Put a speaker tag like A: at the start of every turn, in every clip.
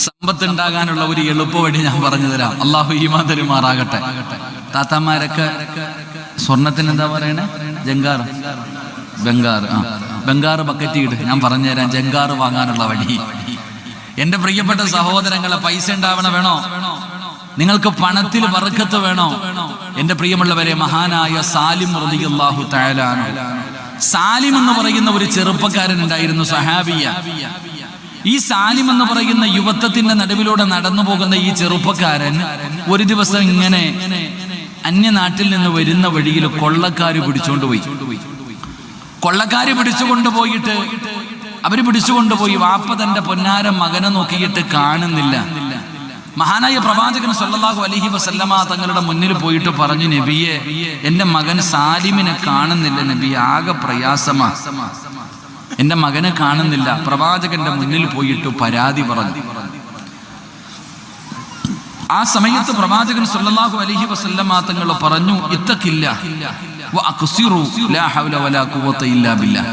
A: സമ്പത്തുണ്ടാകാനുള്ള ഒരു എളുപ്പ വഴി ഞാൻ പറഞ്ഞു തരാം. അള്ളാഹു ഈമാൻ തരുമാറാകട്ടെ. താത്താമാരൊക്കെ സ്വർണത്തിന് എന്താ പറയണേ? ജങ്കാർ, ബംഗാർ. ബംഗാർ ബക്കറ്റ് ഇട്, ഞാൻ പറഞ്ഞുതരാം ജങ്കാർ വാങ്ങാനുള്ള വഴി. എന്റെ പ്രിയപ്പെട്ട സഹോദരങ്ങളെ, പൈസ വേണോ? നിങ്ങൾക്ക് പണത്തിൽ ബർക്കത്ത് വേണോ? എന്റെ പ്രിയമുള്ളവരെ, മഹാനായ സാലിം റളിയല്ലാഹു തആല അൻഹു, സാലിം എന്ന് പറയുന്ന ഒരു ചെറുപ്പക്കാരൻ ഉണ്ടായിരുന്നു, സഹാബിയ. ഈ സാലിം എന്ന് പറയുന്ന യുവത്വത്തിന്റെ നടുവിലൂടെ നടന്നു പോകുന്ന ഈ ചെറുപ്പക്കാരൻ ഒരു ദിവസം ഇങ്ങനെ അന്യനാട്ടിൽ നിന്ന് വരുന്ന വഴിയിൽ കൊള്ളക്കാര് പിടിച്ചുകൊണ്ടുപോയി. കൊള്ളക്കാര് പിടിച്ചുകൊണ്ടുപോയിട്ട് അവര് പിടിച്ചുകൊണ്ടുപോയി. വാപ്പ തന്റെ പൊന്നാര മകനെ നോക്കിയിട്ട് കാണുന്നില്ല. മഹാനായ പ്രവാചകൻ സല്ലല്ലാഹു അലൈഹി വസല്ലമ തങ്ങളുടെ മുന്നിൽ പോയിട്ട് പറഞ്ഞു, നബിയെ, എന്റെ മകൻ സാലിമിനെ കാണുന്നില്ല നബിയെ, ആകെ പ്രയാസമാ, എന്റെ മകനെ കാണുന്നില്ല. പ്രവാചകന്റെ മുന്നിൽ പോയിട്ട് പരാതി പറഞ്ഞു. ആ സമയത്ത് പ്രവാചകൻ സല്ലല്ലാഹു അലൈഹി വസല്ലമ തങ്ങൾ പറഞ്ഞു, ഇത്തഖില്ലാഹ് വഅഖ്സിറു ലാ ഹൗല വലാ ഖുവത ഇല്ലാ ബില്ലാഹ്.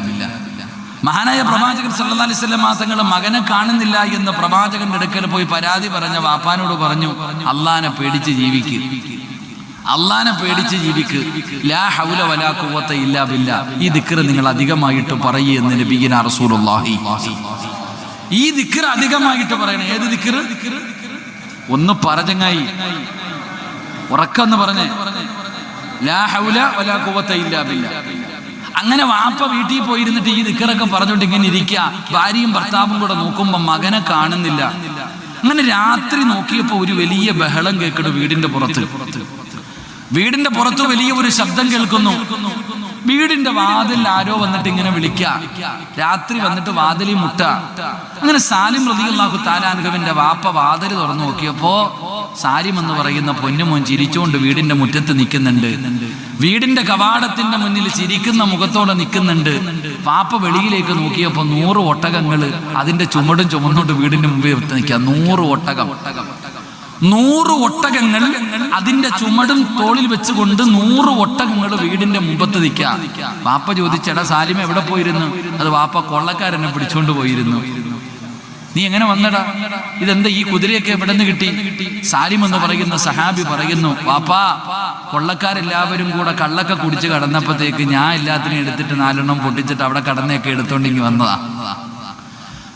A: മഹാനായ പ്രവാചകൻ സല്ലല്ലാഹു അലൈഹി വസല്ലമ തങ്ങൾ മകനെ കാണുന്നില്ല എന്ന് പ്രവാചകന്റെ അടുക്കൽ പോയി പരാതി പറഞ്ഞ വാപ്പാനോട് പറഞ്ഞു, അള്ളാനെ പേടിച്ച് ജീവിക്ക്, അള്ളാനെ പേടിച്ച് ജീവിക്ക്. ലാ ഹൗല വലാ ഖുവത ഇല്ലാ ബില്ലാഹ്. ഈ ദിക്ർ നിങ്ങൾ അധികമായിട്ട് പറയൂ എന്ന് നബിയിനാ റസൂലുള്ളാഹി. ഈ ദിക്ർ അധികമായിട്ട് പറയണം. ഏത് ദിക്ർ? ഒന്ന് പറഞ്ഞങ്ങായി ഉറക്കെന്ന് പറഞ്ഞേ, ലാ ഹൗല വലാ ഖുവത ഇല്ലാ ബില്ലാഹ്. അങ്ങനെ വാപ്പ വീട്ടിൽ പോയിരുന്നിട്ട് ഈ ദിക്റൊക്കെ പറഞ്ഞുകൊണ്ട് ഇങ്ങനെ ഇരിക്കുക. ഭാര്യയും ഭർത്താവും കൂടെ നോക്കുമ്പോ മകനെ കാണുന്നില്ല. അങ്ങനെ രാത്രി നോക്കിയപ്പോ ഒരു വലിയ ബഹളം കേൾക്കുന്നു വീടിന്റെ പുറത്ത്. വീടിന്റെ പുറത്ത് വലിയ ഒരു ശബ്ദം കേൾക്കുന്നു. വീടിന്റെ വാതിൽ ആരോ വന്നിട്ട് ഇങ്ങനെ വിളിക്കുക. രാത്രി വന്നിട്ട് വാതിലിൽ മുട്ട. അങ്ങനെ സാലിം റളിയല്ലാഹു തആല അൻഹുവിന്റെ വാപ്പ വാതിൽ തുറന്നു നോക്കിയപ്പോ സാലിം എന്ന് പറയുന്ന പൊന്നുമോൻ ചിരിച്ചുകൊണ്ട് വീടിന്റെ മുറ്റത്ത് നിൽക്കുന്നുണ്ട്. വീടിന്റെ കവാടത്തിന്റെ മുന്നിൽ ചിരിക്കുന്ന മുഖത്തോടെ നിൽക്കുന്നുണ്ട്. പാപ്പ വെളിയിലേക്ക് നോക്കിയപ്പോ 100 ഒട്ടകങ്ങള് അതിന്റെ ചുമടും ചുമന്നോട്ട് വീടിന്റെ മുമ്പിൽ നിൽക്കുക. 100 ഒട്ടകം, 100 ഒട്ടകങ്ങൾ അതിന്റെ ചുമടും തോളിൽ വെച്ചുകൊണ്ട് 100 ഒട്ടകങ്ങൾ വീടിന്റെ മുമ്പത്ത് നിൽക്കുക. വാപ്പ ചോദിച്ചെടാ സാലിം എവിടെ പോയിരുന്നു? അത് വാപ്പ കൊള്ളക്കാരനെ പിടിച്ചോണ്ട് പോയിരുന്നു. നീ എങ്ങനെ വന്നടാ? ഇതെന്താ ഈ കുതിരയൊക്കെ എവിടെ നിന്ന് കിട്ടി? സാലിം എന്ന് പറയുന്ന സഹാബി പറയുന്നു, വാപ്പാ, കൊള്ളക്കാരെല്ലാവരും കൂടെ കള്ളൊക്കെ കുടിച്ച് കടന്നപ്പോഴത്തേക്ക് ഞാൻ എല്ലാത്തിനും എടുത്തിട്ട് 4 എണ്ണം പൊട്ടിച്ചിട്ട് അവിടെ കടന്നൊക്കെ എടുത്തോണ്ടെങ്കിൽ വന്നതാ.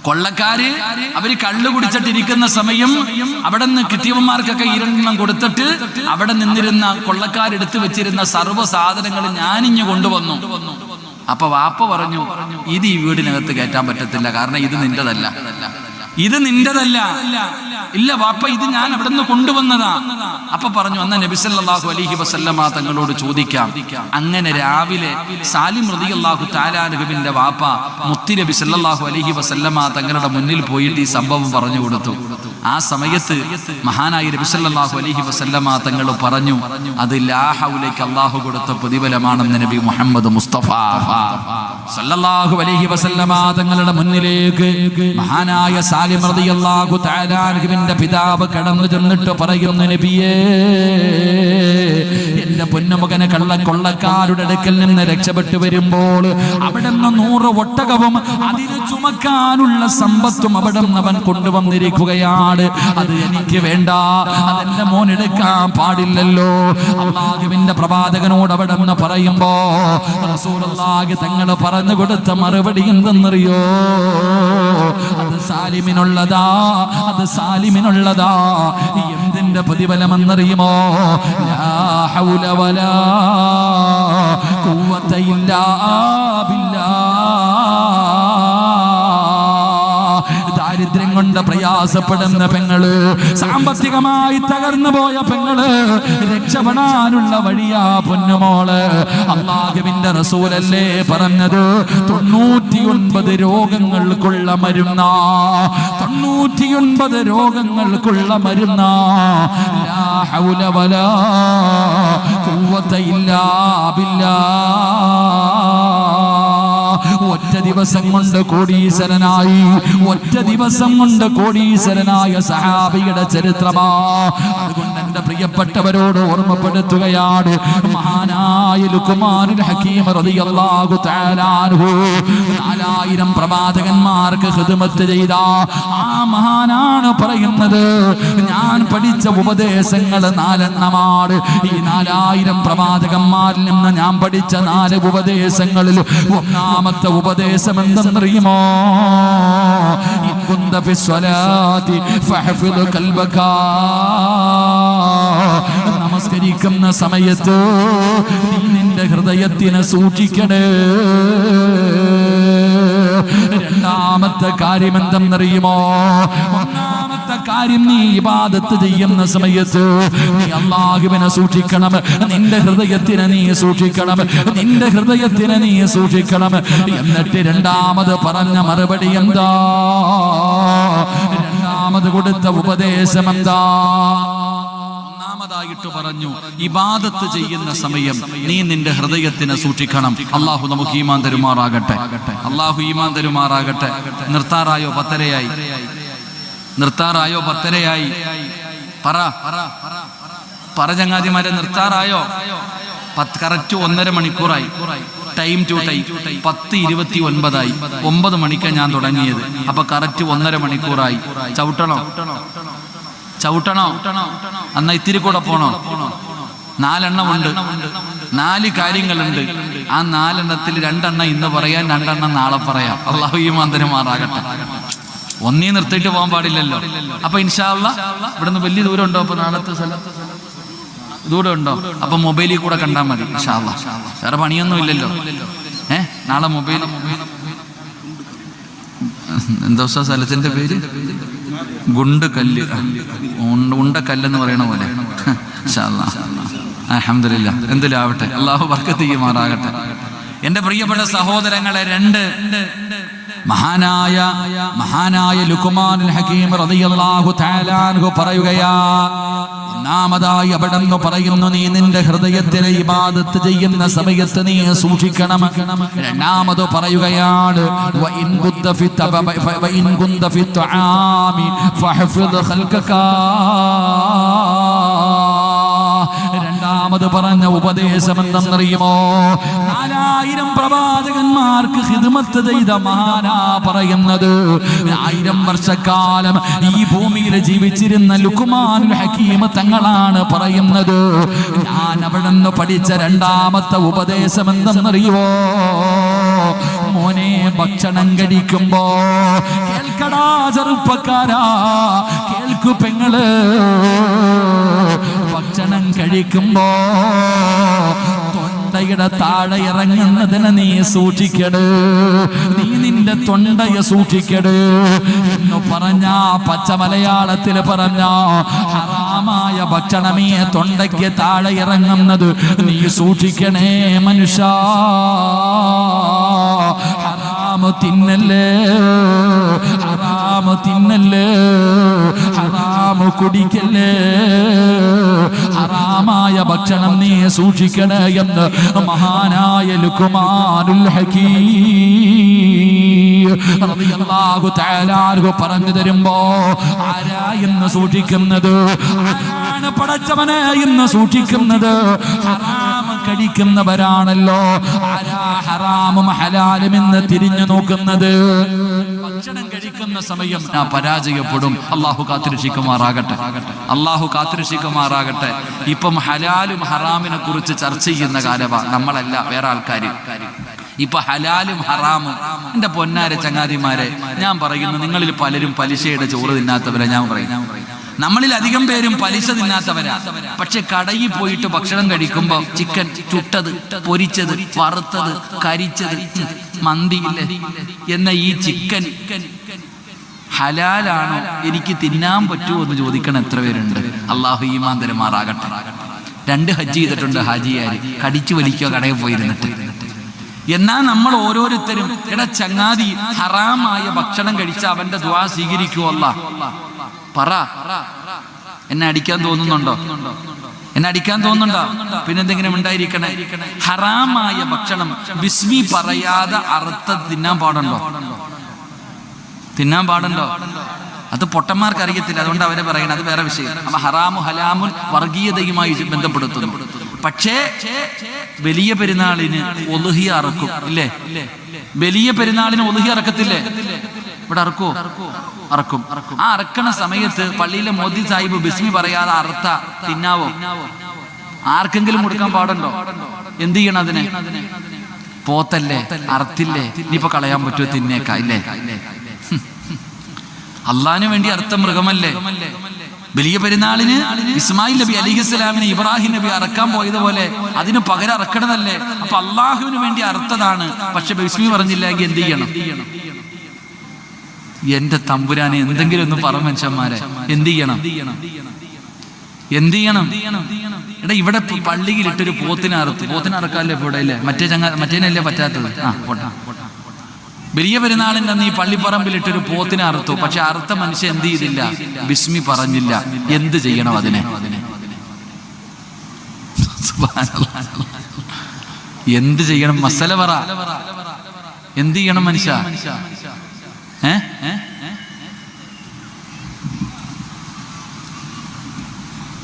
A: കൊള്ളക്കാര് അവര് കള്ളു കുടിച്ചിട്ടിരിക്കുന്ന സമയം അവിടെ നിന്ന് കിട്ടിയവന്മാർക്കൊക്കെ 2 എണ്ണം കൊടുത്തിട്ട് അവിടെ നിന്നിരുന്ന കൊള്ളക്കാരെടുത്ത് വെച്ചിരുന്ന സർവ്വ സാധനങ്ങൾ ഞാനിഞ്ഞു കൊണ്ടുവന്നു. അപ്പൊ വാപ്പ പറഞ്ഞു, ഇത് ഈ വീടിനകത്ത് കയറ്റാൻ പറ്റത്തില്ല, കാരണം ഇത് നിന്റെതല്ല, ഇത് നിന്റെതല്ല. ഇല്ല വാപ്പ, ഇത് ഞാൻ അവിടെ നിന്ന് കൊണ്ടുവന്നതാ. അപ്പൊ പറഞ്ഞു, അന്ന് നബി സല്ലല്ലാഹു അലൈഹി വസല്ലമ തങ്ങളോട് ചോദിക്കാം. അങ്ങനെ രാവിലെ സാലിം റളിയല്ലാഹു തആല അൻഹുവിന്റെ വാപ്പ മുത്തി നബി സല്ലല്ലാഹു അലൈഹി വസല്ലമ തങ്ങളുടെ മുന്നിൽ പോയിട്ട് ഈ സംഭവം പറഞ്ഞു കൊടുത്തു. ആ സമയത്ത് മഹാനായ നബി സല്ലല്ലാഹു അലൈഹി വസല്ലമ തങ്ങൾ പറഞ്ഞു, അത് ലാ ഹൗലയ്ക്ക് അല്ലാഹു കൊടുത്ത പ്രതിഫലമാണെന്ന് നബി മുഹമ്മദ് മുസ്തഫ സല്ലല്ലാഹു അലൈഹി വസല്ലമ തങ്ങളുടെ മുന്നിലേക്ക് മഹാനായ സാലിം റളിയല്ലാഹു തആല അൻഹുവിന്റെ പിതാവ് കടന്നു ചെന്നിട്ട് പറയുന്നു, നബിയേ, എന്റെ പൊന്നുമകനെ കൊള്ളക്കാരുടെ അടുക്കൽ നിന്ന് രക്ഷപ്പെട്ടു വരുമ്പോൾ അവിടെ നിന്ന് 100 ഒട്ടകവും അതിന് ചുമക്കാനുള്ള സമ്പത്തും അവിടെ നിന്ന് അവൻ കൊണ്ടുവന്നിരിക്കുകയാണ്. അത് എനിക്ക് വേണ്ട, അതെന്റെ മോൻ എടുക്കാൻ പാടില്ലല്ലോ. അല്ലാഹുവിന്റെ പ്രവാചകനോട് അവിടെ നിന്ന് പറയുമ്പോ റസൂലുള്ളാഹി തങ്ങൾ പറഞ്ഞു കൊടുത്ത മറുപടി എന്തെന്നറിയോ? അത് സാലിമിനുള്ളതാ, അത് സാലിമിനുള്ളതാ. എന്തിന്റെ പ്രതിഫലമെന്നറിയുമോ? ലാ ഹൗല വലാ ഖുവത ഇല്ലാ ബില്ലാഹ്. ദാരിദ്ര്യം കൊണ്ട് പ്രയാസപ്പെടുന്ന പെങ്ങള്, സാമ്പത്തികമായി തകർന്നു പോയ പെങ്ങള്, രക്ഷപ്പെടാനുള്ള വഴിയാ പൊന്നുമോള്. അല്ലാഹുവിന്റെ റസൂലല്ലേ പറഞ്ഞത്, 99 രോഗങ്ങൾക്കുള്ള മരുന്നാ, 99 രോഗങ്ങൾക്കുള്ള മരുന്നാ. ലാ ഹൗല വലാ ഖുവത ഇല്ലാ ബില്ലാഹ്. ഒറ്റ ദിവസം കൊണ്ട് കോടീശ്വരനായി, ഒറ്റ ദിവസം കൊണ്ട് കോടീശ്വരനായ സഹാബിയുടെ ചരിത്രമാ. അതുകൊണ്ട് എന്റെ പ്രിയപ്പെട്ടവരോട് ഓർമ്മപ്പെടുത്തുകയാണ്, മഹാനായ ലുഖ്മാനുൽ ഹകീം റളിയല്ലാഹു തആല അൻഹു 4000 പ്രവാചകന്മാർക്ക് ഖിദ്മത്ത് ചെയ്ത ആ മഹാനാണ് പറയുന്നത്, ഞാൻ പഠിച്ച ഉപദേശങ്ങൾ 4 എണ്ണമാണ്. ഈ 4000 പ്രവാചകന്മാരിൽ നിന്ന് ഞാൻ പഠിച്ച 4 ഉപദേശങ്ങളിൽ ഒന്നാമത്തെ ഉപദേശം എന്തെന്നറിയുമോ? ഇൻകുന്ത ഫിസ്വലാത്തി ഫഹ്ഫിദ് ഖൽബക. നമസ്കരിക്കുന്ന സമയത്ത് നീ നിന്റെ ഹൃദയത്തിനെ സൂക്ഷിക്കണേ. രണ്ടാമത്തെ കാര്യം എന്തെന്നറിയുമോ? ഒന്നാമത്തെ കാര്യം, നീ ഇബാദത്ത് ചെയ്യുന്ന സമയത്ത് നീ അല്ലാഹുവിനെ സൂക്ഷിക്കണം. നിന്റെ ഹൃദയത്തിനെ നീ സൂക്ഷിക്കണം. നിന്റെ ഹൃദയത്തിനെ നീ സൂക്ഷിക്കണം. എന്നിട്ട് രണ്ടാമത് പറഞ്ഞ മറുപടി എന്താ? രണ്ടാമത് കൊടുത്ത ഉപദേശം എന്താ? ഒന്നാമതായിട്ട് പറഞ്ഞു, ഇബാദത്ത് ചെയ്യുന്ന സമയം നീ നിന്റെ ഹൃദയത്തിനെ സൂക്ഷിക്കണം. അള്ളാഹു നമുക്ക് ഈമാൻ തരുമാറാകട്ടെ. അള്ളാഹു ഈമാൻ തരുമാറാകട്ടെ. നിർത്താറായോ? 10:30 നിർത്താറായോ? 10:30 പറ ചങ്ങാതിമാരെ, നിർത്താറായോ? കറക്റ്റ് 1.5 മണിക്കൂറായി. ടൈം ടു ടൈം 10:29 9 മണിക്കാണ് ഞാൻ തുടങ്ങിയത്. അപ്പൊ കറക്റ്റ് 1.5 മണിക്കൂറായി. ചവിട്ടണോ? എന്നാ ഇത്തിരി കൂടെ പോണോ? 4 എണ്ണം ഉണ്ട്. 4 കാര്യങ്ങളുണ്ട്. ആ 4 എണ്ണത്തിൽ 2 എണ്ണം ഇന്ന് പറയാൻ, 2 എണ്ണം നാളെ പറയാം. അല്ലാഹു ഈമാൻ തരുമാറാകട്ടെ. ഒന്നീ നിർത്തിയിട്ട് പോകാൻ പാടില്ലല്ലോ. അപ്പൊ ഇൻഷാ അല്ലാഹ് ഇവിടുന്ന് വലിയ ദൂരം ഉണ്ടോ? അപ്പൊ നാളത്തെ ദൂരം ഉണ്ടോ? അപ്പൊ മൊബൈലിൽ കൂടെ കണ്ടാൽ മതി ഇൻഷാ അല്ലാഹ്. വേറെ പണിയൊന്നും ഇല്ലല്ലോ. നാളെ മൊബൈൽ എന്താ സ്ഥലത്തിന്റെ പേര്? ഗുണ്ടക്കല്ല്, ഉണ്ടക്കല്ലെന്ന് പറയണ പോലെ. അൽഹംദുലില്ലാ, എന്തിലാവട്ടെ, അല്ലാഹു ബർക്കത്ത് ചെയ്യുമാറാകട്ടെ. എന്റെ പ്രിയപ്പെട്ട സഹോദരങ്ങളെ, 2 മഹാനായ ലുഖ്മാനുൽ ഹകീം റളിയല്ലാഹു തആല അൻഹു പറയുകയാ. ഒന്നാമതായി അവിടെന്ന് പറയുന്നു, നീ നിന്റെ ഹൃദയത്തിലെ ഇബാദത്ത് ചെയ്യുന്ന സമയത്ത് നീ സൂക്ഷിക്കണം. രണ്ടാമത് പറയുകയാണ്, വഇൻ കുന്ത ഫി തആമി ഫഹ്ഫിദ് ഖൽഖക. രണ്ടാമത് പറഞ്ഞ ഉപദേശം എന്തെന്നറിയുമോ? 4000 പ്രവാചകന്മാർക്ക് ഖിദ്മത്ത് ചെയ്ത മഹാനാ പറയുന്നത്. 1000 വർഷക്കാലം ഈ ഭൂമിയിൽ ജീവിച്ചിരുന്ന ലുഖ്മാനുൽ ഹകീം തങ്ങളാണ് പറയുന്നത്. ഞാൻ അവിടെ നിന്ന് പഠിച്ച രണ്ടാമത്തെ ഉപദേശം എന്തെന്നറിയുമോ? മോനെ, ഭക്ഷണം കഴിക്കുമ്പോ കേൾക്കടാ ചെറുപ്പക്കാരാ, കേൾക്കു പെങ്ങള്, ഭക്ഷണം കഴിക്കുമ്പോ തൊണ്ടയുടെ താഴെ ഇറങ്ങുന്നതിനെ നീ സൂക്ഷിക്കട്. നീ നിന്റെ തൊണ്ടയെ സൂക്ഷിക്കട് എന്ന് പറഞ്ഞ, പച്ച മലയാളത്തിൽ പറഞ്ഞ, ഹറാമായ ഭക്ഷണമേ തൊണ്ടയ്ക്ക് താഴെ ഇറങ്ങുന്നത് നീ സൂക്ഷിക്കണേ മനുഷ്യ. ഹറാമ് തിന്നല്ലേ, ഹറാമ് തിന്നല്ലേ, ഹറാമ് കുടിക്കല്ലേ, ഹറാമായ ഭക്ഷണം നീ സൂക്ഷിക്കണേ എന്ന് മഹാനായ ലുഖ്മാനുൽ ഹകീം റളിയല്ലാഹു തആല അൻഹു പറഞ്ഞു തരുമ്പോ, ആരാ എന്ന് സൂക്ഷിക്കുന്നത്? ആരാണ് പടച്ചവനെ എന്ന് സൂക്ഷിക്കുന്നത്? ഹറാം കഴിക്കുന്നവരാണല്ലോ. ആരാ ഹറാമും ഹലാലും എന്ന് തിരിഞ്ഞു നോക്കുന്നത്? ഭക്ഷണം കഴിക്കുന്ന സമയം പരാജയപ്പെടും. അള്ളാഹു കാത്തിരക്ഷിക്കുമാറാകട്ടെ. അള്ളാഹു കാത്തിരക്ഷിക്കുമാറാകട്ടെ. ഇപ്പം ഹലാലും ഹറാമിനെ കുറിച്ച് ചർച്ച ചെയ്യുന്ന കാലമാണ്. നമ്മളല്ല, വേറെ ആൾക്കാർ. ഇപ്പൊ ഹലാലും ഹറാമും, എന്റെ പൊന്നാരെ ചങ്ങാതിമാരെ, ഞാൻ പറയുന്നു, നിങ്ങളിൽ പലരും പലിശയുടെ ചോറ് തിന്നാത്തവരാ. ഞാൻ പറയുന്നു, നമ്മളിൽ അധികം പേരും പലിശ തിന്നാത്തവരാ. പക്ഷെ കടയിൽ പോയിട്ട് ഭക്ഷണം കഴിക്കുമ്പോ ചിക്കൻ ചുട്ടത്, പൊരിച്ചത്, വറുത്തത്, കരിച്ചത്, മന്തിയില്ലേ എന്ന ഈ ചിക്കൻ ഹലാലാണോ, എനിക്ക് തിന്നാൻ പറ്റുമോ എന്ന് ചോദിക്കണം എത്ര പേരുണ്ട്? അള്ളാഹു ഈമാൻ തരുമാറാകട്ടെ. 2 ഹജ്ജ് ചെയ്തിട്ടുണ്ട് ഹാജിയാര്, കടിച്ചു വലിക്കോ കടയിൽ പോയിരുന്നിട്ട്. എന്നാൽ നമ്മൾ ഓരോരുത്തരും, എടാ ചങ്ങാതി, ഹറാമായ ഭക്ഷണം കഴിച്ച അവന്റെ ദുആ സ്വീകരിക്കുവോ അല്ലാഹ്? പറ, എന്നെ അടിക്കാൻ തോന്നുന്നുണ്ടോ? എന്നെ അടിക്കാൻ തോന്നുന്നുണ്ടോ? പിന്നെന്തെങ്കിലും ഉണ്ടായിരിക്കണേ. ഹറാമായ ഭക്ഷണം ബിസ്മി പറയാതെ അറുത്ത് തിന്നാൻ പാടുണ്ടോ? തിന്നാൻ പാടുണ്ടോ? അത് പൊട്ടന്മാർക്ക് അറിയത്തില്ല, അതുകൊണ്ട് അവരെ പറയണം, അത് വേറെ വിഷയം. അപ്പൊ ഹറാമു ഹലാമുൻ വർഗീയതയുമായി ബന്ധപ്പെടുത്തുന്നു. പക്ഷേ വലിയ പെരുന്നാളിന് ഒളുഹിയ അറക്കും ഇല്ലേ? വലിയ പെരുന്നാളിന് ഒളുഹിയ അറക്കത്തില്ലേ? ഇവിടെ അറക്കുവോ? അറക്കും. ആ അറക്കണ സമയത്ത് പള്ളിയിലെ മോദി സാഹിബ് ബിസ്മി പറയാതെ അറുത്ത തിന്നാവോ? ആർക്കെങ്കിലും കൊടുക്കാൻ പാടുണ്ടോ? എന്ത് ചെയ്യണം അതിനെ? പോത്തല്ലേ, അറുത്തില്ലേ, ഇനിയിപ്പോ കളയാൻ പറ്റുമോ? തിന്നേക്ക ഇല്ലേ? അള്ളാഹിന് വേണ്ടി അറുത്ത മൃഗമല്ലേ? വലിയ പെരുന്നാളിന് ഇസ്മായിൽ നബി അലൈഹിസ്സലാമിനെ ഇബ്രാഹിം നബി അറക്കാൻ പോയതുപോലെ അതിന് പകരം അറക്കണതല്ലേ? അപ്പൊ അള്ളാഹുവിന് വേണ്ടി അറുത്തതാണ്. പക്ഷെ ബിസ്മി പറഞ്ഞില്ലെങ്കിൽ എന്ത് ചെയ്യണം? എന്റെ തമ്പുരാനെ എന്തെങ്കിലും ഒന്ന് പറ മനുഷ്യന്മാരെ, എന്ത് ചെയ്യണം? എന്ത് ചെയ്യണം? എടാ ഇവിടെ പള്ളിയിലിട്ടൊരു പോത്തിനെ അറക്കാല്ലേ ഇവിടെ ഇല്ലേ? മറ്റേനല്ലേ പറ്റാത്തത്? വലിയ പെരുന്നാളിൻ്റെ അന്ന് ഈ പള്ളിപ്പറമ്പിലിട്ടൊരു പോത്തിനെ അറുത്തു. പക്ഷെ അറുത്ത മനുഷ്യൻ എന്ത് ചെയ്തില്ല? ബിസ്മി പറഞ്ഞില്ല. എന്ത് ചെയ്യണം അതിനെ? എന്ത് ചെയ്യണം? മസല പറ. എന്ത് ചെയ്യണം മനുഷ്യ?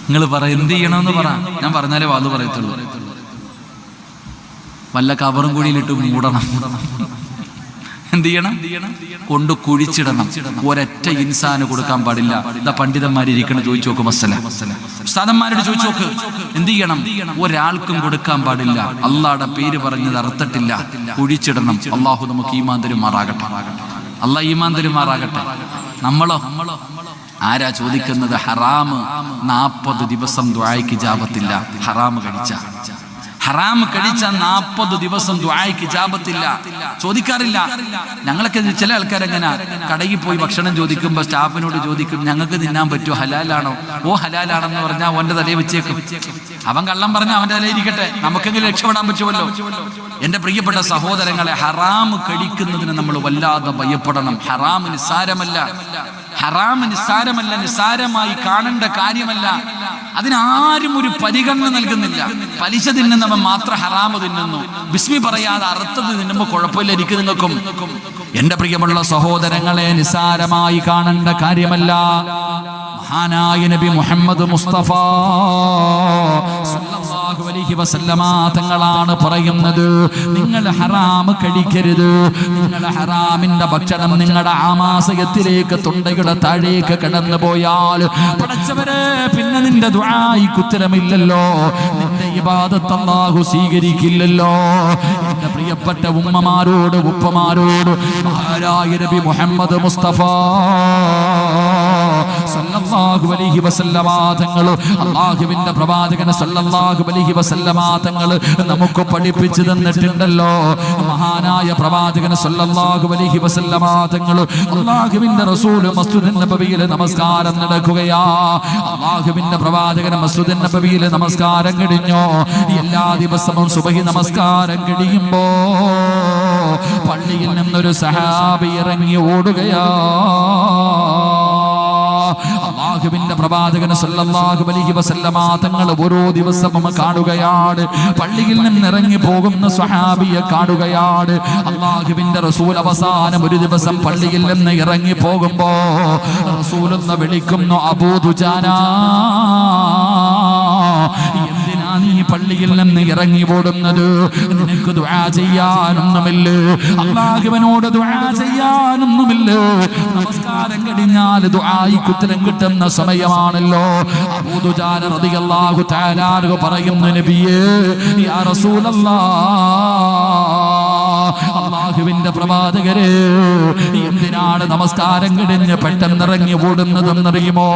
A: നിങ്ങൾ പറ, എന്ത് ചെയ്യണമെന്ന് പറ. ഞാൻ പറഞ്ഞാലേ വാതു പറയത്തുള്ളൂ. വല്ല കവറും കുഴിയിലിട്ട് മൂടണം. എന്ത് ചെയ്യണം? കൊണ്ട് കുഴിച്ചിടണം. ഒരൊറ്റ ഇൻസാന് കൊടുക്കാൻ പാടില്ല. ഇതാ പണ്ഡിതന്മാരിയ്ക്കണം, ചോദിച്ചു നോക്ക്. ഉസ്താദന്മാരോട് ചോദിച്ചു നോക്ക്. എന്ത് ചെയ്യണം? ഒരാൾക്കും കൊടുക്കാൻ പാടില്ല. അള്ളാഹുടെ പേര് പറഞ്ഞത് അറുത്തിട്ടില്ല, കുഴിച്ചിടണം. അള്ളാഹു നമുക്ക് ഈമാൻ തരുമാറാകട്ടെ. അള്ളാഹ് ഈമാൻ തരുമാറാകട്ടെ. നമ്മളോ? ആരാ ചോദിക്കുന്നത്? ഹറാമ് 40 ദിവസം ദുആയ്ക്ക് ഇജാബത്തില്ല. ഹറാമ് കഴിച്ച 40 ദിവസം ദുആയ്ക്ക് ഇജാബത്തില്ല. ചോദിക്കാറില്ല. ഞങ്ങളൊക്കെ ചില ആൾക്കാരെങ്ങനെ കടയിൽ പോയി ഭക്ഷണം ചോദിക്കുമ്പോൾ സ്റ്റാഫിനോട് ചോദിക്കും, ഞങ്ങൾക്ക് തിന്നാൻ പറ്റുമോ? ഹലാലാണോ? ഓ ഹലാലാണെന്ന് പറഞ്ഞാൽ അവന്റെ തലയിൽ വെച്ചേക്കും. അവൻ കള്ളം പറഞ്ഞ അവന്റെ തലയിരിക്കട്ടെ, നമുക്കെങ്കിലും രക്ഷപ്പെടാൻ പറ്റുമല്ലോ. എന്റെ പ്രിയപ്പെട്ട സഹോദരങ്ങളെ, ഹറാമ് കഴിക്കുന്നതിന് നമ്മൾ വല്ലാതെ ഭയപ്പെടണം. ഹറാമ് നിസ്സാരമല്ല. നിസ്സാരമായി കാണേണ്ട കാര്യമല്ല. അതിനാരും ഒരു പരിഗണന നൽകുന്നില്ല. പലിശ തിന്നുന്നവൻ മാത്രം ഹറാമ് തിന്നുന്നു. ബിസ്മി പറയാതെ അറുത്തത് തിന്നുമ്പോൾ കുഴപ്പമില്ല എനിക്ക് നിങ്ങൾക്കും. എന്റെ പ്രിയമുള്ള സഹോദരങ്ങളെ, നിസ്സാരമായി കാണേണ്ട കാര്യമല്ല. മഹാനായ നബി മുഹമ്മദ് മുസ്തഫ സല്ലല്ലാഹു അലൈഹി വസല്ലമ തങ്ങളാണ് പറയുന്നത്, നിങ്ങൾ ഹറാം കഴിക്കരുത്. നിങ്ങൾ ഹറാമിന്റെ ഭക്ഷണം നിങ്ങളുടെ ആമാശയത്തിലേക്ക്, തൊണ്ടയുടെ താഴേക്ക് കടന്നു പോയാൽ പടച്ചവരെ പിന്നെ നിന്റെ ദുആയ്ക്ക് ഉത്തരമില്ലല്ലോ, നിന്റെ ഇബാദത്ത് അല്ലാഹു സ്വീകരിക്കില്ലല്ലോ. എന്റെ പ്രിയപ്പെട്ട ഉമ്മമാരോട് ഉപ്പമാരോട് മഹാനായ നബി മുഹമ്മദ് മുസ്തഫ സല്ലല്ലാഹു അലൈഹി വസല്ലമ തങ്ങൾ, അല്ലാഹുവിന്റെ പ്രവാചകൻ സല്ലല്ലാഹു അലൈഹി വസല്ലമ തങ്ങൾ നമുക്ക് പഠിപ്പിച്ചു തന്നിട്ടുണ്ടല്ലോ. മഹാനായ പ്രവാചകൻ സല്ലല്ലാഹു അലൈഹി വസല്ലമ തങ്ങൾ, അല്ലാഹുവിന്റെ റസൂൽ മസ്ജിദുൻ നബവിയിൽ നമസ്കാരം നടക്കുകയാ. അല്ലാഹുവിന്റെ പ്രവാചകൻ മസ്ജിദുൻ നബവിയിൽ നമസ്കാരം കഴിഞ്ഞു. എല്ലാ ദിവസവും സുബഹി നമസ്കാരം കഴിയുമ്പോ പള്ളിയിൽ നിന്നൊരു സഹാബി ഇറങ്ങി ഓടുകയാ. അല്ലാഹുവിന്റെ പ്രവാചകൻ സല്ലല്ലാഹു അലൈഹി വസല്ലമ തങ്ങൾ ഓരോ ദിവസവും കാണുകയാണ്. പള്ളിയിൽ നിന്ന് ഇറങ്ങി പോകുന്ന സ്വഹാബിയെ കാണുകയാണ്. അല്ലാഹുവിന്റെ റസൂൽ അവസാനം ഒരു ദിവസം പള്ളിയിൽ നിന്ന് ഇറങ്ങി പോകുമ്പോ റസൂൽ എന്ന് വിളിക്കുന്നു, അബൂ ദുജാന, എന്തിനാ നീ പള്ളിയിൽ നിന്ന് ഇറങ്ങി ഓടുന്നത്? നിനക്ക് ദുആ ചെയ്യാനൊന്നുമില്ല, അല്ലാഹുവിനോട് ദുആ ചെയ്യാനൊന്നുമില്ല. നമസ്കാരം കഴിഞ്ഞാൽ ദുആയ്ക്ക് ഉത്തരം കിട്ടുന്ന സമയമാണല്ലോ. അബൂ ദുജാന റളിയല്ലാഹു തആല അൻഹു പറയുന്നു, നബിയേ, യാ റസൂലല്ലാഹ്, അല്ലാഹുവിന്റെ പ്രവാചകരെ, എന്തിനാണ് നമസ്കാരം കഴിഞ്ഞ് പെട്ടെന്ന് ഇറങ്ങി ഓടുന്നതെന്നറിയുമോ?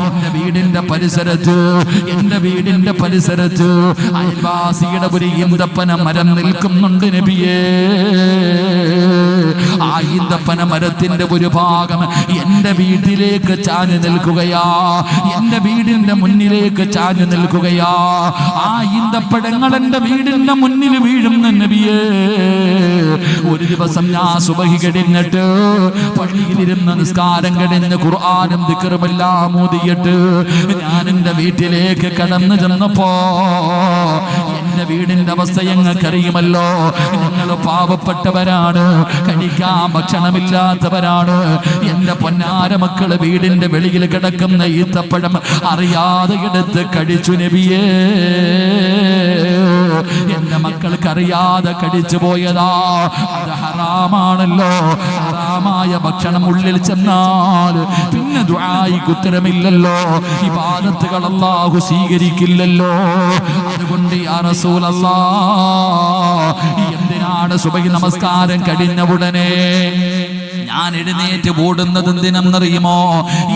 A: എന്റെ വീടിന്റെ പരിസരത്ത് അയൽവാസിയുടെ ഒരു ഈന്തപ്പന മരം നിൽക്കുന്നുണ്ട് നബിയേ. ആ ഈന്തപ്പന മരത്തിന്റെ ഒരു ഭാഗം എന്റെ വീട്ടിലേക്ക് ചാഞ്ഞു നിൽക്കുകയാ, എന്റെ വീടിന്റെ മുന്നിലേക്ക് ചാഞ്ഞു നിൽക്കുകയാ. ആ ഈന്തപ്പഴങ്ങൾ എന്റെ വീടിന്റെ മുന്നിൽ വീഴുന്ന നബിയേ. ഒരു ദിവസം ഞാൻ സുബഹി കഴിഞ്ഞിട്ട് പള്ളിയിലിരുന്ന് നിസ്കാരം കഴിഞ്ഞ് ഖുർആനും ദിക്റുമെല്ലാം ഓതിയിട്ട് ഞാൻ എന്റെ വീട്ടിലേക്ക് കടന്നു ചെന്നപ്പോ എന്റെ വീടിന്റെ അവസ്ഥ ഞങ്ങൾക്കറിയുമല്ലോ. ഞങ്ങൾ പാവപ്പെട്ടവരാണ്, കഴിക്കാൻ ഭക്ഷണമില്ലാത്തവരാണ്. എന്റെ പൊന്നാര മക്കള് വീടിന്റെ വെളിയിൽ കിടക്കുന്ന ഈത്തപ്പഴം അറിയാതെ എടുത്ത് കഴിച്ചു നബിയേ.
B: എന്റെ മക്കൾക്ക് അറിയാതെ കഴിച്ചു പോയതാ, അത് ഹറാമാണല്ലോ. ഹറാമായ ഭക്ഷണം ഉള്ളിൽ ചെന്നാൽ പിന്നെ ദുആയിക്ക് ഉത്തരമില്ലല്ലോ, ഇബാദത്തുകൾ അല്ലാഹു സ്വീകരിക്കില്ലല്ലോ. അതുകൊണ്ട് യാ റസൂലല്ലാഹ്, എന്തിനാണ് സുബഹി നമസ്കാരം കഴിഞ്ഞ ഉടനെ ഞാൻ എഴുന്നേറ്റ് ഓടുന്നത് എന്തിനെന്നറിയുമോ?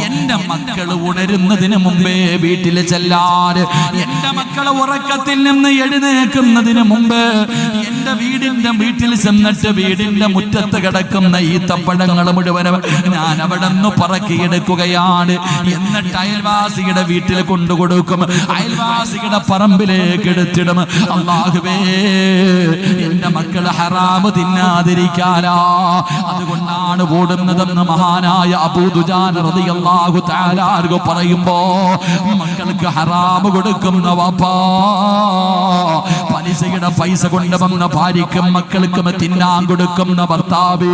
B: എന്റെ മക്കൾ ഉണരുന്നതിന് മുമ്പേ വീട്ടിൽ ചെല്ലാൻ, എന്റെ മക്കളെ ഉറക്കത്തിൽ നിന്ന് എഴുന്നേൽക്കുന്നതിന് മുമ്പ് എന്റെ വീട്ടിൽ ചെന്നിട്ട് വീടിന്റെ മുറ്റത്ത് കിടക്കുന്ന ഈത്തപ്പഴങ്ങൾ മുഴുവനും ഞാൻ അവിടെ നിന്ന് പറക്കിയെടുക്കുകയാണ്. എന്നിട്ട് അയൽവാസിയുടെ വീട്ടിൽ കൊണ്ടുകൊടുക്കും, അയൽവാസിയുടെ പറമ്പിലേക്ക് എടുത്തിടും. അല്ലാഹുവേ, എന്റെ മക്കൾ ഹറാമ് തിന്നാതിരിക്കാനാ, അതുകൊണ്ടാണ് ഓടുന്നതെന്ന് മഹാനായ അബൂ ദുജാന റളിയല്ലാഹു തആല അൻഹു പറയുമ്പോ, മക്കൾക്ക് ഹറാമ് കൊടുക്കുന്ന വാപ്പാ, പലിശയുടെ പൈസ കൊണ്ടുവന്ന ഭാര്യയ്ക്കും മക്കൾക്കും തിന്നാൻ കൊടുക്കുന്ന ഭർത്താവേ,